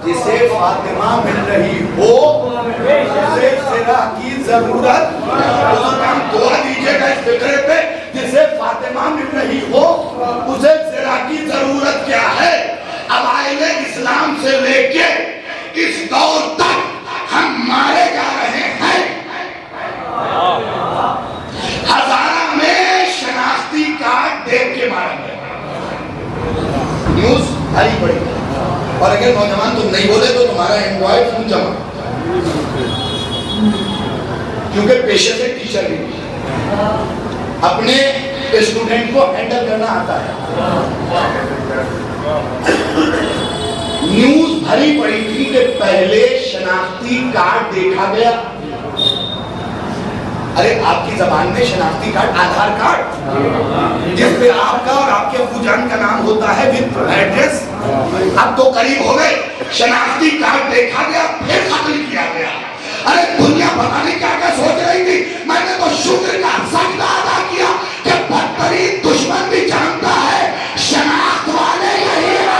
जिसे फातिमा मिल रही हो उसे ज़ेरा की जरूरत। हम दुआ दीजिएगा इस फिक्रे पे, जिसे फातिमा मिल रही हो उसे ज़ेरा की जरूरत क्या है। अब आइले इस्लाम से लेके इस दौर तक हम मारे जा रहे हैं। हजारा में शनाख्ती कार्ड देख के मारे गए। न्यूज भारी पड़ी, और अगर नौजवान तुम नहीं बोले तो तुम्हारा एंड्रॉइड फोन जमा, क्योंकि पेशे से टीचर भी अपने स्टूडेंट को हैंडल करना आता है। न्यूज भरी पड़ी थी कि पहले शनाख्ती कार्ड देखा गया। अरे आपकी जबान में शनाख्ती कार्ड आधार कार्ड, जिसमें आपका और आपके अबूजान का नाम होता है विद एड्रेस। अब तो करीब हो गए, शनाख्ती कार्ड देखा गया, फिर कत्ल किया गया। अरे दुनिया पता नहीं क्या क्या सोच रही थी। मैंने तो शुक्र का सजदा अदा किया कि बदतरीन दुश्मन भी जानता है शनाख्त वाले यही है।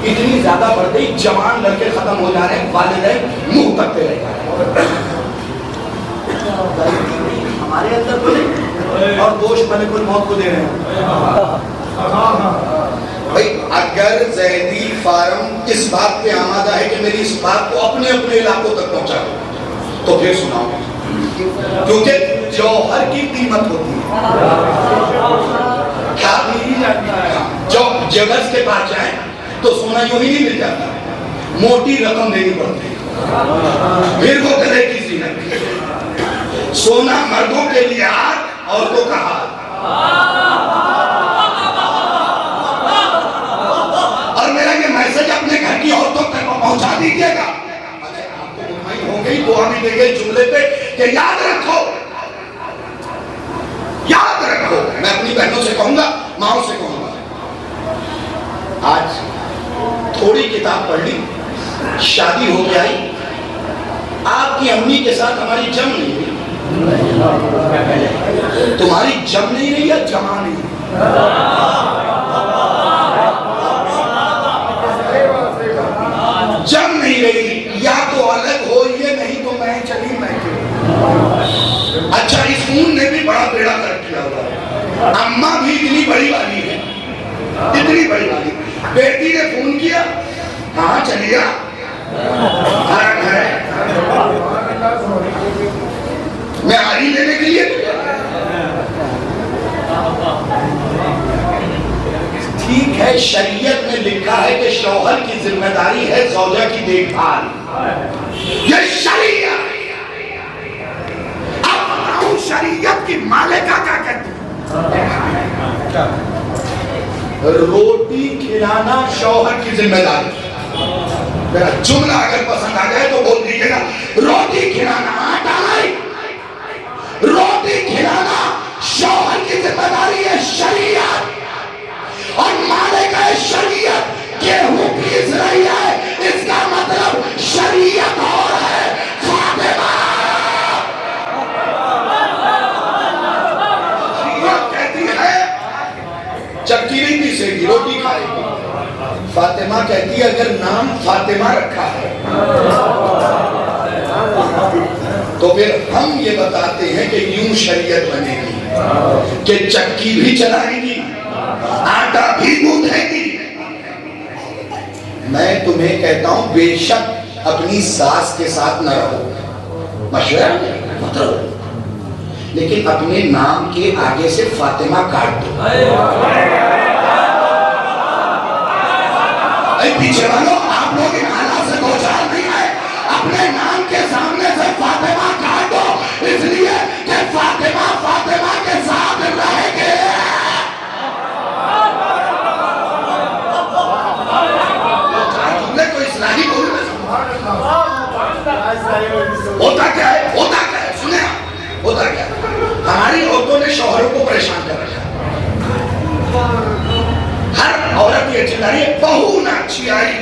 इतनी ज्यादा बढ़ गई, जवान लड़के खत्म हो जा रहे हैं, वालिदैन मुंह तकते रह जा रहे हैं। हमारे अंदर बोले और दोष मलिकुल मौत को दे रहे हैं। भाई अगर जैदी फार्म इस बात पे आमादा है कि मेरी इस बात को अपने अपने इलाकों तक पहुंचा दो, तो फिर सुनाओ, क्योंकि जौहर की कीमत होती है। क्या नहीं जानता है, जब जगत के पास जाए तो सोना यूं ही नहीं मिल जाता, मोटी रकम देनी पड़ती है, फिर वो गले की जीनत। सोना मर्दों के लिए आग, औरतों का हाथ। और मेरा ये मैसेज अपने घर की औरतों तक पहुंचा दीजिएगा। अरे आपको बुराई हो गई, दुआ भी दे गई जुमले पे कि याद रखो, याद रखो। मैं अपनी बहनों से कहूंगा, माओ से कहूंगा, आज थोड़ी किताब पढ़ ली, शादी हो गई, आपकी अम्मी के साथ हमारी जम नहीं हुई, तुम्हारी जम नहीं रही या जमा नहीं? जम नहीं रही, या तो अलग हो, ये नहीं तो मैं चली मैं क्यों। अच्छा, इस खून ने भी बड़ा बेड़ा कर किया हुआ है। अम्मा भी इतनी बड़ी वाली है, इतनी बड़ी वाली। बेटी ने फोन किया, हाँ चलिए, कारण है मैं आरी लेने के लिए। ठीक है, शरीयत में लिखा है कि शौहर की जिम्मेदारी है ज़ौजा की देखभाल, ये शरीयत। अब बताऊं शरीयत की मालिका क्या कहती है? रोटी खिलाना शौहर की जिम्मेदारी। मेरा जुमला अगर पसंद आ जाए तो बोल दीजिएगा, रोटी खिलाना, आटा नहीं, रोटी खिलाना शौहर की जिम्मेदारी है, शरीयत। और मालिका है शरीयत, गेहूं पीस रही है, इसका मतलब शरीयत और है। फातिमा शरीयत कहती है चक्की नहीं पीसेगी, रोटी खाएगी। फातिमा कहती है अगर नाम फातिमा रखा है तो फिर हम ये बताते हैं कि यूं शरीयत बनेगी कि चक्की भी चलाएगी, आटा भी गूंथेगी। मैं तुम्हें कहता हूं बेशक अपनी सास के साथ न रहो, मशवरा मत रहो, लेकिन अपने नाम के आगे से फातिमा काट दो। पीछे वालों, आप लोग इन हालात से दो चार नहीं है, अपने नाम के सामने से फातिमा काट दो, इसलिए कि फातिमा फातिमा के साथ रहेंगे। तो इस्लाही बोल होता क्या है, होता क्या है, सुने होता क्या है? हमारी औरतों ने शौहरों को परेशान कर रखा है। हर औरत ये चिल्ला रही है, बहू ना अच्छी आई।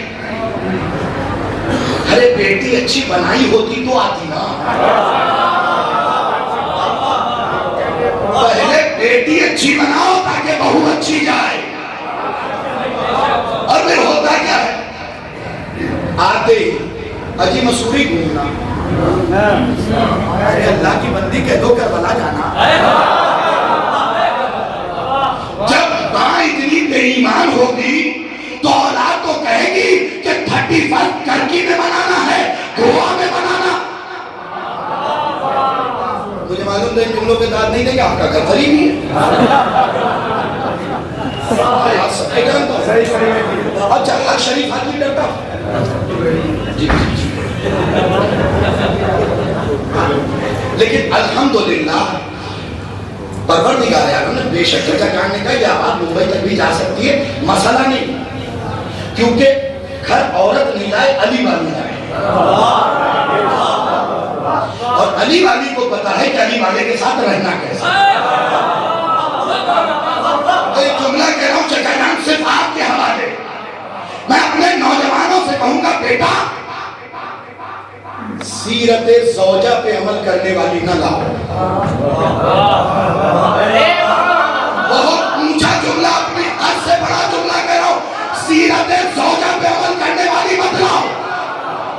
अरे बेटी अच्छी बनाई होती तो आती ना। पहले बेटी अच्छी बनाओ ताकि बहू अच्छी जाए। और फिर होता क्या है, आते अजी मसूरी घूमना, अरे अल्लाह की बंदी कह दो करबला जाना। जब मां इतनी बेईमान होगी तो औलाद तो कहेगी कि 31 टर्की में बनाना है, गोवा में बनाना। मुझे मालूम है जुमलों के दाद नहीं देंगे, आपका घर करीब ही है। अच्छा, हर शरीफ आदमी डरता जी। लेकिन अल्हम्दुलिल्लाह परवरदिगार आलम ने बेशक चर्चा जानने का यह बात मुंबई तक भी जा सकती है, मसला नहीं, क्योंकि घर औरत नहीं लाए, अली वाली लाए। और अली वाली को पता है कि अली वाले के साथ रहना कैसा। एक जुमला कह रहा हूं चचा जान, सिर्फ आपके हवाले। मैं अपने नौजवानों से कहूंगा, बेटा सीरते ज़ौजा पे अमल करने वाली न लाओ। बहुत ऊंचा जुमला, अपनी हद से बड़ा जुमला कह रहा हूं, सीरते ज़ौजा पे अमल करने वाली मत लाओ,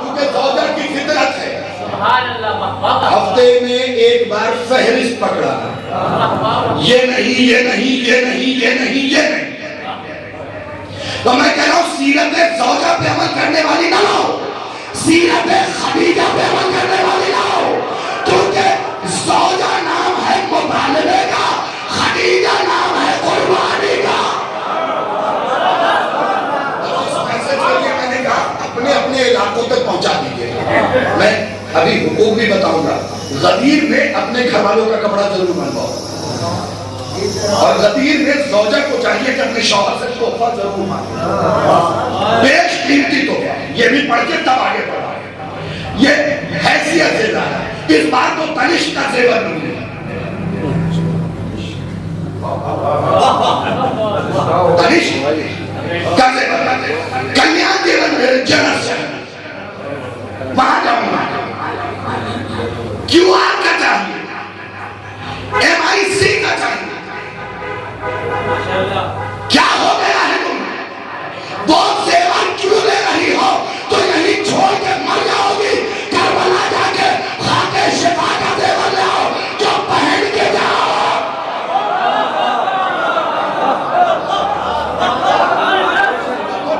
क्योंकि ज़ौजा की फितरत है हफ्ते में एक बार फहरिस्त पकड़ाना। ये नहीं, ये नहीं, ये नहीं, ये नहीं, ये नहीं। तो मैं कह रहा हूं सीरत ज़ौजा पे अमल करने वाली ना लाओ, सीरत खदीजा पे अमल करने वाली लाओ, क्योंकि ज़ौजा नाम है मुतालिबे का, खदीजा नाम है कुर्बानी का। मैंने कहा अपने अपने इलाकों तक पहुंचा दीजिए। मैं अभी हुकूक भी बताऊंगा। गदीर में अपने घर वालों का कपड़ा जरूर बनवाओ, और गदीर में ज़ौजा को चाहिए कि अपने शौहर से तोहफा जरूर मांगे, बेश कीमती तोहफा। ये भी पढ़ के तब आगे बढ़ा। ये हैसियत से ज्यादा इस बार तो तनिष्क का जेवर मिले, तनिष्क का जेवर, कल्याण जेवर मेरे जनरल से वहां जाऊंगा। क्यूआर का चाहिए, MIC का चाहिए। क्या हो गया है तुम? वो जेवर क्यों ले रही हो? तो यही छोड़ के मर जाओगी। करबला जाके खाके शिफा का जेवर ले आओ जो पहन के जाओ।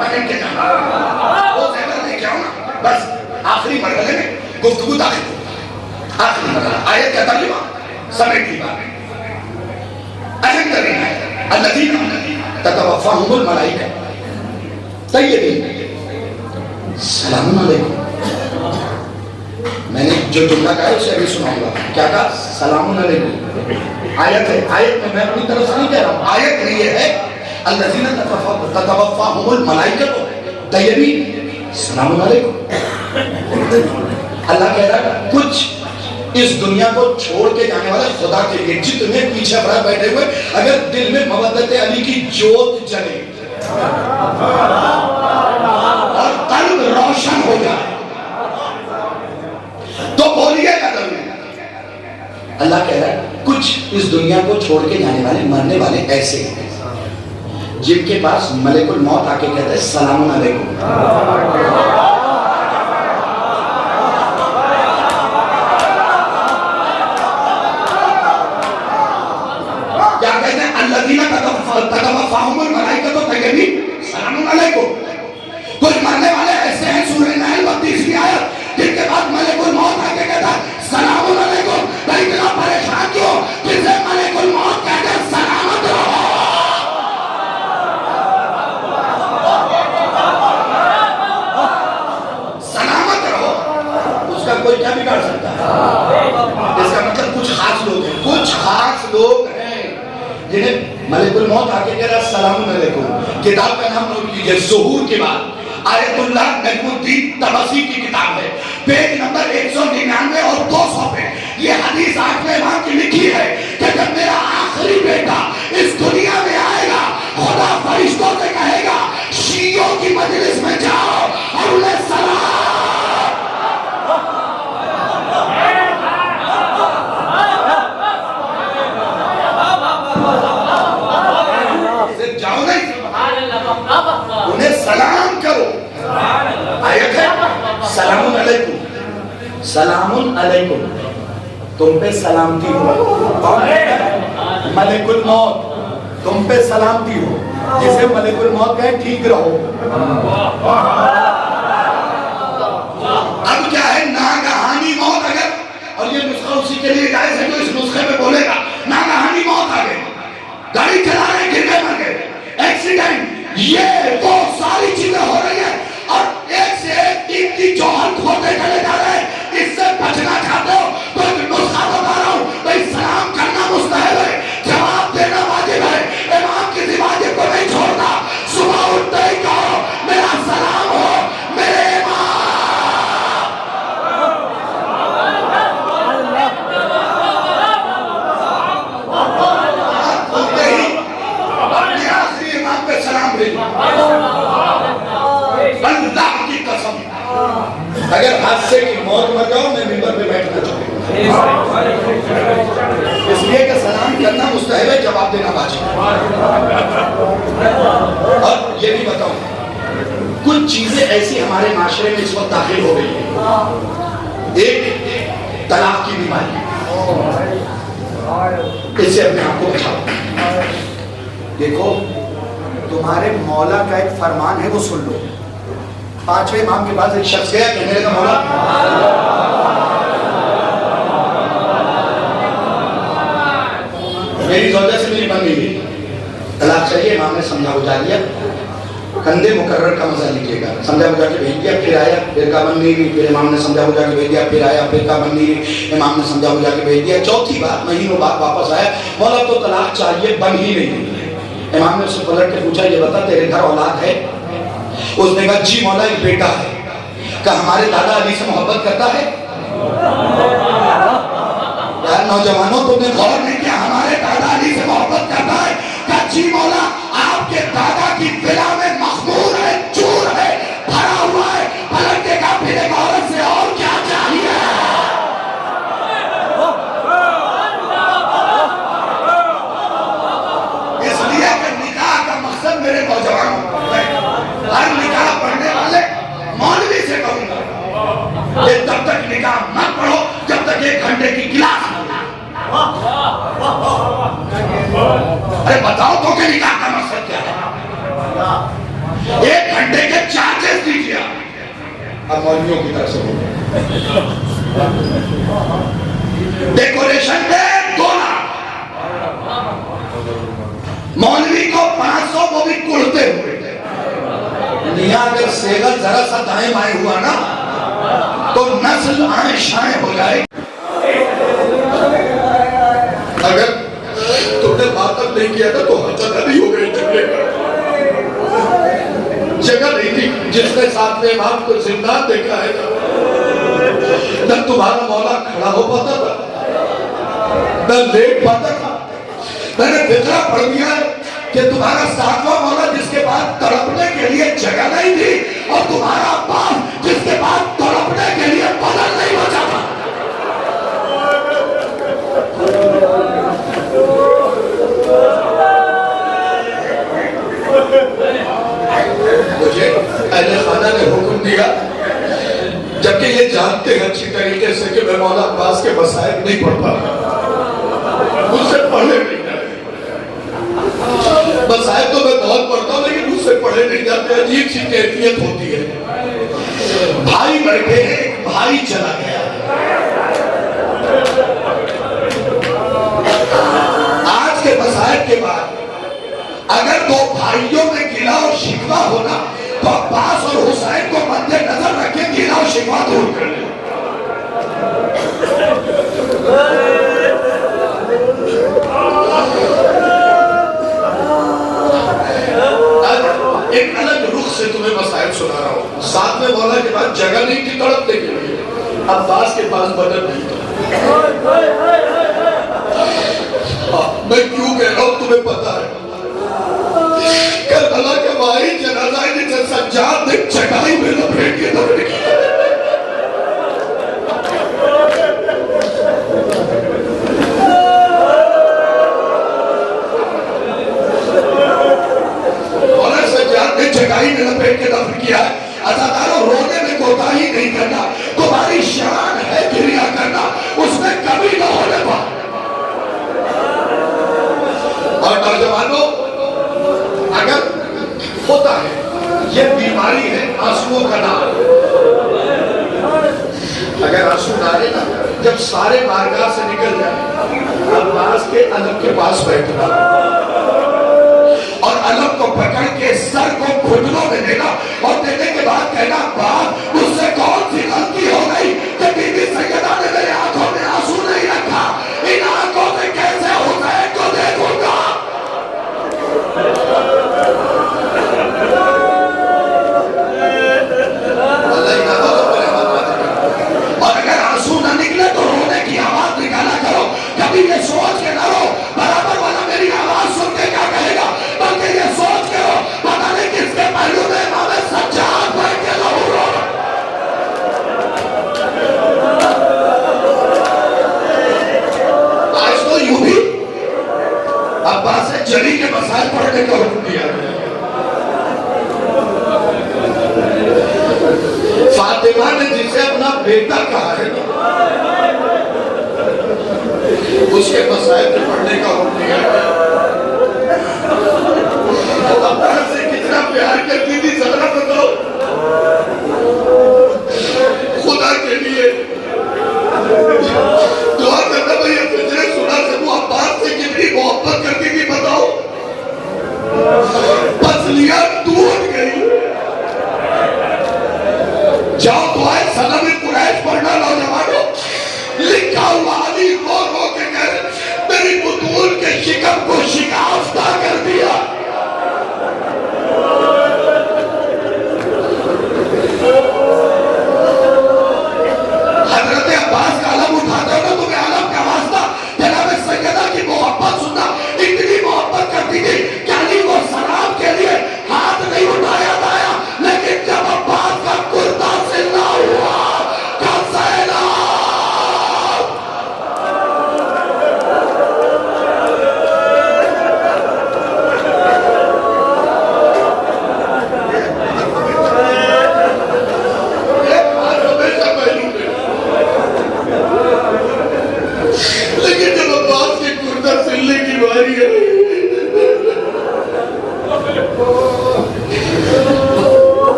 पहन के जाओ, वो जेवर लेके आओ ना। बस आखिरी मरहले में गुफ्तगू दाखिल हो। आखिरी मरहला आयत का तर्जुमा समेट ली बात। अहम तरीन है अल्लज़ीना ततवफ़्फ़ाहुमुल मलाइका तय्यबीन सलामुन अलैकुम। मैंने जो जुमला कहा उसे अभी सुनाऊंगा। क्या कहा? सलामुन अलैकुम। आयत है, आयत में मैं अपनी तरफ से नहीं कह रहा हूँ, आयत में ये है अल्लज़ीना ततवफ़्फ़ाहुमुल मलाइका तय्यबीन सलामुन अलैकुम। अल्लाह कह रहा है कुछ इस दुनिया को छोड़ के जाने वाले खुदा के लिए जितने पीछे अफराद बैठे हुए, अगर दिल में मोहब्बत अली की जोत जले और कल्ब रोशन हो जाए तो बोलिएगा जरूर। अल्लाह कह रहा है कुछ इस दुनिया को छोड़ के जाने वाले मरने वाले ऐसे हैं जिनके पास मलकुल मौत आके कहते हैं सलामुन अलैकुम। ततवफ़्फ़ाहुमुल मलाइका तय्यबीन सलामुन अलैकुम। कुछ मरने वाले ऐसे हैं सूरह नहल 32वीं आयत जिनके बाद मलकुल मौत आके कहता है सलामुन अलैकुम। भाई इतना परेशान क्यों? जिसे मलकुल मौत कहते हैं सलामत रहो। सलामत रहो, उसका कोई क्या बिगाड़ सकता है? इसका मतलब कुछ खास लोग हैं, कुछ खास लोग हैं जिन्हें मलिकुल मौत आके कह रहा सलामुन अलैकुम। किताब का नाम नोट कीजिए, ज़ुहूर के बाद आयतुल्लाह नजमुद्दीन तबसी की किताब है, पेज नंबर 199 और 200 पे ये हदीस आखिरी इमाम की लिखी है कि जब मेरा आखिरी बेटा इस दुनिया में आएगा, खुदा फरिश्तों से कहेगा शियों की मजलिस में जाओ और उन्हें सलाम जाओ, नहीं उन्हें सलाम करो। आयत है सलामुन अलैकुम, सलामुन अलैकुम, तुम पे सलामती हो। मलिकुल मौत तुम पे सलामती हो, जिसे मलिकुल मौत कहे ठीक रहो। अब क्या है नागहानी मौत अगर, और ये नुस्खा उसी के लिए जायज है जो इस नुस्खे में बोलेगा नागहानी मौत आ गई, गाड़ी चला रहे गिर गए मर गए, एक्सीडेंट, ये वो सारी चीजें हो रही है और एक से एक कीमती जौहर खोते चले जा रहे हैं। इससे बचना चाहते हो तो एक नुस्खा बता रहा हूं, भाई सलाम करना मुस्तहब है, जवाब देना वाजिब है। इमाम किसी वाजिब को नहीं छोड़ता, सुबह उठते ही कहो मेरा सलाम हो मेरे अल्लाह की कसम, अगर हादसे की मौत मर जाओ मैं मिंबर पे बैठना चाहूंगा, इसलिए कि सलाम करना मुस्तहब है, जवाब देना वाजिब है। और ये भी बताऊं, कुछ चीजें ऐसी हमारे माशरे में इस वक्त दाखिल हो गई है। एक तलाक की बीमारी, इससे अपने आप को बचाओ। देखो तुम्हारे मौला का एक फरमान है, वो सुन लो। पांचवें इमाम के पास एक शख्स गया, कहने लगा मौला मेरी वजह से मेरी बन गई, तलाक चाहिए। इमाम ने समझा बुझा दिया, कंधे मुकर्रर का मजा लीजिएगा, समझा बुझा के भेज दिया। फिर आया, फिर का बन नहीं गई, फिर इमाम ने समझा बुझा के भेज दिया। फिर आया, फिर का बन नहीं गई, इमाम ने समझा बुझा के भेज दिया। चौथी बार महीनों बाद वापस आया, मौला तो तलाक चाहिए, बन ही नहीं गई। इमाम ने उससे पलट के पूछा, ये बता तेरे घर औलाद है? उसने कहा जी मौला एक बेटा है। कहा हमारे दादा अली से मोहब्बत करता है? यार नौजवानों तुमने गौर नहीं किया, हमारे दादा अली से मोहब्बत करता है? कहा जी मौला आपके दादा की विला में मखमूर है, चूर है, भरा हुआ है। पलट के कहा फिर एक औरत से और क्या चाहिए? इसलिए कि निकाह का मकसद मेरे नौजवानों, हर निकाह पढ़ने वाले मौलवी से कहूंगा कि तब तक निकाह मत पढ़ो जब तक 1 घंटे की क्लास न हो। अरे बताओ तो कि निकाह का मकसद क्या है? 1 घंटे के चार्जेस दीजिए। अब मौलवियों की तरफ से बोलो, डेकोरेशन पे 2 लाख, मौलवी को 500, वो भी कुड़ते हुए। निया अगर सेगा जरा सा दाएं बाएं हुआ ना तो नस्ल आए शाए हो जाए। अगर तुमने मातम नहीं किया था तो हत्या नहीं हो गई। जगह नहीं थी। जिसने सातवें इमाम को जिंदा देखा है न तुम्हारा मौला खड़ा हो पाता था, न लेट पाता था। मैंने फितरा पढ़ दिया है कि तुम्हारा 7वां मौला जिसके बाद तड़पने के लिए जगह नहीं थी, और तुम्हारा बाप जिसके बाद तड़पने के लिए बदल नहीं बचा था। मुझे अहले खाना ने हुक्म दिया, जबकि ये जानते हैं अच्छी तरीके से कि मैं मौला अब्बास के मसाइल नहीं पढ़ पाता, मुझसे पढ़े नहीं जाते। मसाइल तो मैं बहुत पढ़ता हूँ लेकिन मुझसे पढ़े नहीं जाते। अजीब सी कैफियत होती है। भाई बैठे हैं, एक भाई चला गया। आज के मसाइल के बाद अगर 2 भाइयों में गिला और शिकवा होना तो अब्बास और हुसैन को मद्देनजर रखें, गिला और शिकवा दूर कर ले। एक अलग रुख से तुम्हें मसाइल सुना रहा हूं। 7वें मौला के बाद जगह नहीं थी तड़पने के लिए, अब्बास के पास बदल नहीं था। मैं क्यों कह रहा हूं तुम्हें पता है? करबला के भाई जनाजा जिसे सज्जाद ने चटाई में लपेट के दफन किया। जगाई में लपेट के दफन किया है। अदाकारों रोने में कोताही नहीं करना, तुम्हारी शान है गिरिया करना, उसमें कभी न होने पा। और नौजवानों अगर होता है, ये बीमारी है आंसुओं का नाम। अगर आंसू डाले ना, जब सारे बारगाह से निकल जाए, अब्बास के अलग के पास बैठना और अलग को पकड़ के सर को घुटनों में देना और देने के बाद कहना बाप मुझसे कौन सी गलती हो गई कि बीबी सैयदा ने मेरे आंखों में आंसू नहीं रखा, इन आंखों में कैसे हुसैन को देखूंगा। और अगर आंसू न निकले तो रोने की आवाज निकाला करो। कभी ये सोच के ना रो बराबर वाला मेरी आवाज सुन के क्या कहेगा, बल्कि ये सोच के रो पता नहीं किसके पहलू में इमाम सज्जाद बैठ के रो। आज तो यूं भी अब्बास से जली के मसाइल पढ़ने का हुक्म दिया गया। फातिमा ने जिसे अपना बेटा कहा है, उसके मसाइब में पढ़ने का हुक्म दिया है। अब्बास से कितना प्यार करती थी जरा बताओ, खुदा के लिए दुआ करना भैया। फिजरे सुना से वो अब्बास से कितनी मोहब्बत करती थी बताओ। पसलियां टूट गई। जाओ दुआए सनम कुरैश पढ़ना नौजवानों। लिखा हुआ अली रो रो के कह मेरी बुतूल के शिकम को शिकाफ्ता कर दिया। हजरत अब्बास का अलम उठाते हो ना तुम्हें अलम का वास्ता जनाब सैयदा की मोहब्बत सुनना। इतनी मोहब्बत करती थी कि अली को सलाम के लिए हाथ नहीं उठाया जाया, लेकिन जब अब्बास का कुर्ता सिला हुआ लेकिन जब अब्बास के कुर्ता सिलने की बारी आई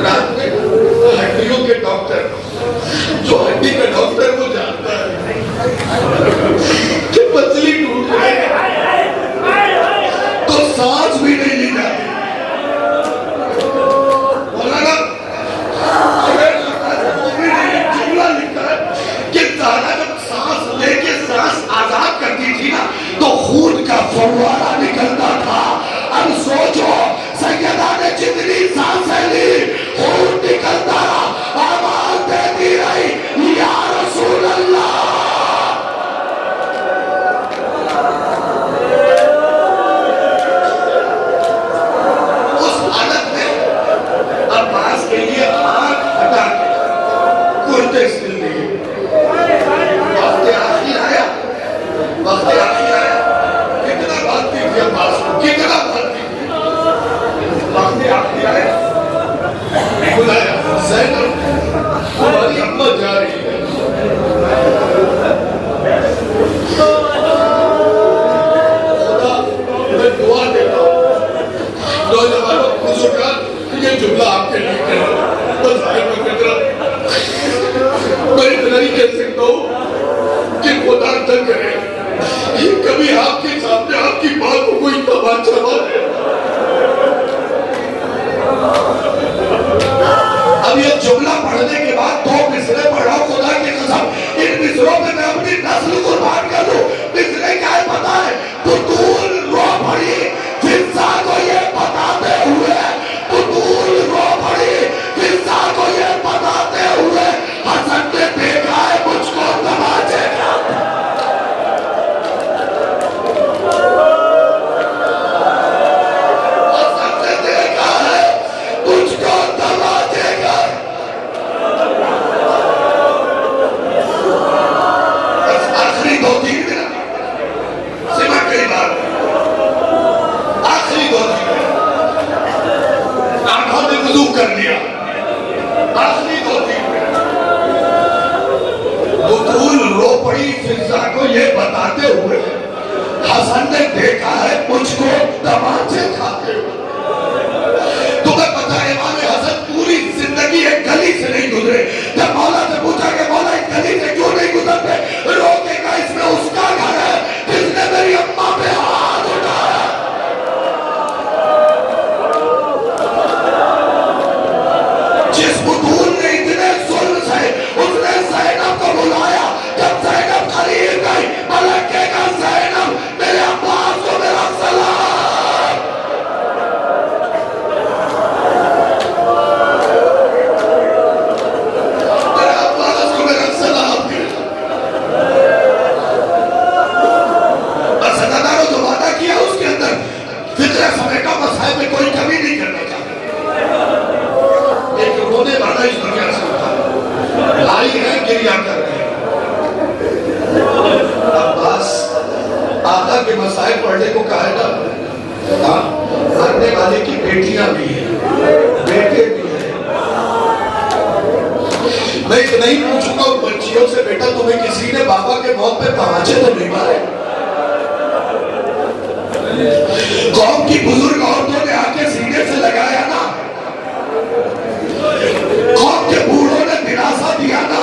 रात में हड्डियों के डॉक्टर, जो हड्डी का डॉक्टर वो जानता है कि पतली टूट गई तो सांस भी नहीं ली जाती। मौलाना जुमला लिखा है कि दादा जब सांस लेके सांस आजाद करती थी ना तो खून का फव्वारा निकलता था। अब सोचो सैयदा ने जितनी सांसें ली खून निकलता रहा, आवाज देती रही या रसूल अल्लाह। उस हालत में अब्बास के लिए हाथ हटा के कुर्ते सिल दिए। वक्त आखिर आया, वक्त आखिर आया। कितना भागती थी अब्बास को, कितना भागती थी। वक्त आखिर आया, बुलाया ज़ैनब हमारी अम्मा जा रही है। खुदा मैं दुआ देता हूँ नौजवानों बुजुर्गान, ये जुमला आपके लिए कह रहा हूँ। बस मैं इतना ही कह सकता हूँ कि खुदा न करे कभी आपके सामने आपकी बात को कोई तमाचा मारे। अब ये जुमला पढ़ने के बाद 2 मिसरे पढ़ा खुदा की कसम। इन मिसरों में मैं अपनी नस्ल कुर्बान कर दूं। मिसरे क्या है पता है? बुतूल रो पड़ी फिजा को ये बताते हुए, बुतूल रो पड़ी फिजा को ये बताते हुए हसन ने देखा है मुझको तमाचे का। हसन ने देखा है मुझको तमाचे का। आखिरी 2-3 मिनट सिमट गई बात। आखिरी 2-3 मिनट आंखों ने वुज़ू कर लिया। आखिरी 2-3 मिनट बुतूल रो पड़ी फिजा को ये बताते हुए हसन ने देखा है मुझको तमाचे खाते हुए। तुम्हें पता है इमाम हसन पूरी जिंदगी एक गली से नहीं गुजरे। जब मौला से पूछा कि मौला इस गली से क्यों नहीं गुजरते, रोकेगा इसमें उसका घर है जिसने मेरी अम्मा पे हाथ उठाया। जिस बुतूल ने इतने जुल्म से उसने ज़ैनब को बुलाया। जब ज़ैनब करीब गई मलके का ज़ैनब मेरे अब्बास को मेरा सलाम। मेरे अब्बास को मेरा सलाम। और सदादारों जो वादा किया उसके अंदर फितरे समय का मसाइब में कोई कमी नहीं करना चाहता। एक रोने वाला इस दुनिया से उठा लाई है, गिरिया कर रहे हैं। अब्बास आका के मसाइब पढ़ने को कहा है ना। मरने वाले की बेटियां भी हैं, बेटे भी हैं। मैं इतना ही पूछूंगा उन बच्चियों से, बेटा तुम्हें किसी ने बाबा के मौत पे तमाचे तो नहीं मारे? कौम की बुजुर्ग औरतों ने आके सीने से लगाया ना, कौम के बूढ़ों ने दिलासा दिया ना,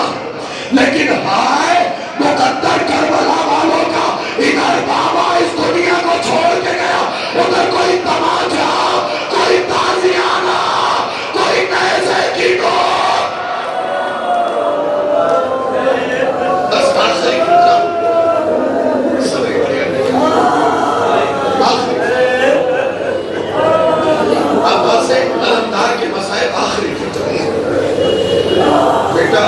लेकिन हाय मुकद्दर करबला वालों का, इधर बाबा इस दुनिया को छोड़ के गया, उधर कोई तमाचा, कोई ताजियाना, कोई नैज़े की नोक। बस आखिरी अब्बास से अलमदार के मसाइब आखिरी बेटा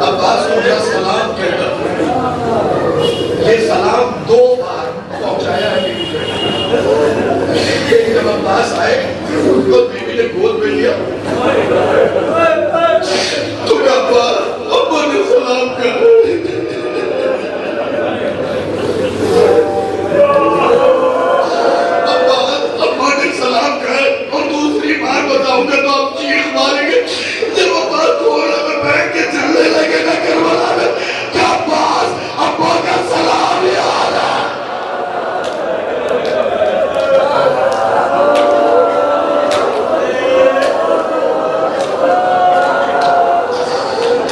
अब्बास को मेरा सलाम कहता, ये सलाम 2 बार पहुंचाया है। जब अब्बास आए तो बीवी ने गोद में लिया, तो अब्बा ने सलाम कर, अब्बा ने सलाम कर, और दूसरी बार बताऊंगा तो आप चीख मारेंगे। जब अब्बास थोड़ा में बैठ के चलने लगे ना करबला में, क्या अब्बास अब्बा का सलाम याद है?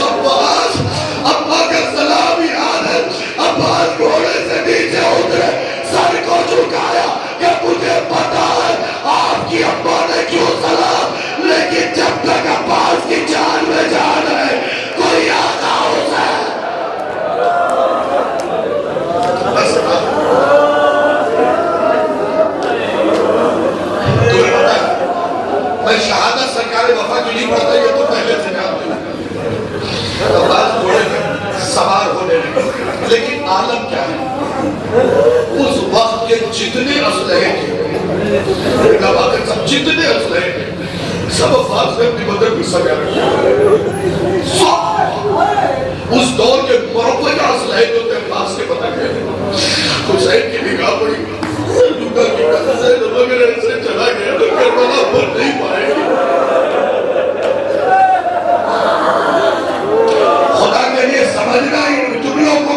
अब्बास अब्बा का सलाम याद है? अब्बास घोड़े से नीचे उतरे, सर को झुकाया कि मुझे पता है आपकी अब्बा ने क्यों सलाम, लेकिन जब तक अब्बास की जान में जान है, कोई आता उसे तुम्हें पता है मैं शहादत सरकार वफा की नहीं पढ़ता, ये तो पहले से जानते हो। अब्बास घोड़े में सवार होने लगे, लेकिन आलम क्या है, उस वक्त के जितने असलहे थे, सब जितने असलहे थे, सब अब्बास ने अपनी मदद में सजा रखा। उस दौर के मुरब्बा असलहे जो थे अब्बास के पता गए। हुसैन की निगाह पड़ी, वगैरह से चला गया तो करबला पर नहीं पाएगी। खुदा के लिए समझना इन जुमलों को,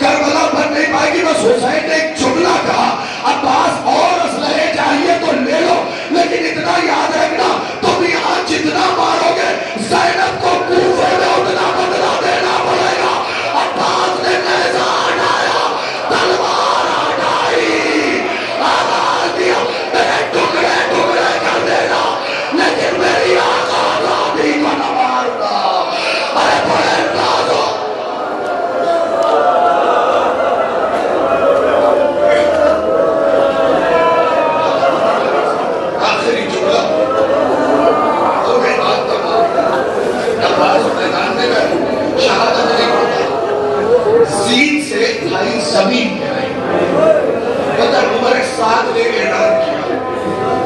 करबला पर नहीं पाएगी। बस हुसैन ने एक जुमला कहा, अब्बास और असलहे चाहिए तो ले लो, लेकिन इतना याद रखना तुम यहाँ जितना मारोगे ज़ैनब को कूफे में उतना बदला देना पड़ेगा। अब्बास ने नेज़ा हटाया, तलवार हटाई, आवाज़ दिया मेरे टुकड़े टुकड़े कर देना, लेकिन मेरी आका नाभी को न मारना। अरे बड़े नाज़ो आखिरी जुमला हो गई बात तमाम। अब्बास मैदान में गए, शहादत नहीं पढ़ता, सीन से भाई जमीन पे आई, बदर उमर साथ ने ऐलान किया,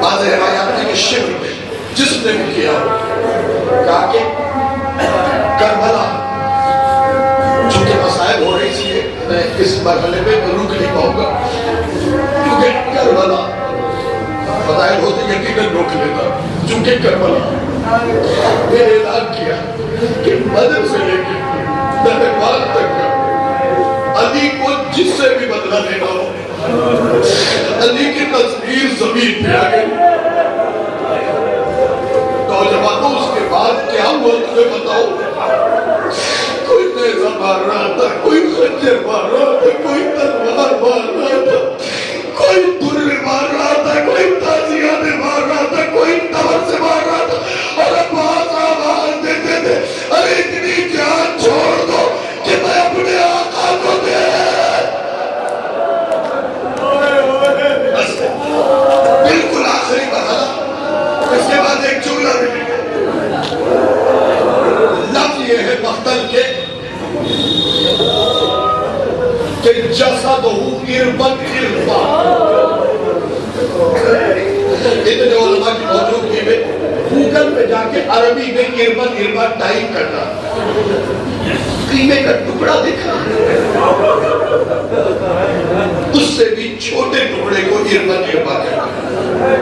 बाद रिवायात में शिब्र में जिसने भी किया, कहा कि करबला चूंकि मसाइब हो रही थी, मैं इस मरहले में रुक नहीं पाऊंगा, क्योंकि करबला मसाइब होते यकीनन रोक लेता, चूंकि करबला मैंने ऐलान किया कि बदर से लेकर नहरवान तक का अली को जिससे भी बदला लेना हो, अली की तस्वीर जमीन पे आ गई। नौजवानों उसके बाद क्या हुआ तुम्हें बताओ? कोई नेज़ा मार रहा था, कोई खंजर मार रहा था, कोई तलवार मार रहा था, कोई दुर्र मार रहा था, कोई ताजियाने मार रहा था, कोई तवर से मार रहा था, और अब्बास आवाज देते थे, अरे इतनी जान छोड़ दो कि मैं अपने आका को दे। बिल्कुल आखिरी मरहला, इसके बाद एक जुमला मिलेगा, लफ्ज़ ये है मख्तल के जसदहू इरबन इरबा। इतने उलमा की मौजूदगी में गूगल पे जाके अरबी में इरबन इरबा टाइप करना, कीमे का टुकड़ा देखा, उससे भी छोटे टुकड़े को इरबन इरबा कहते हैं।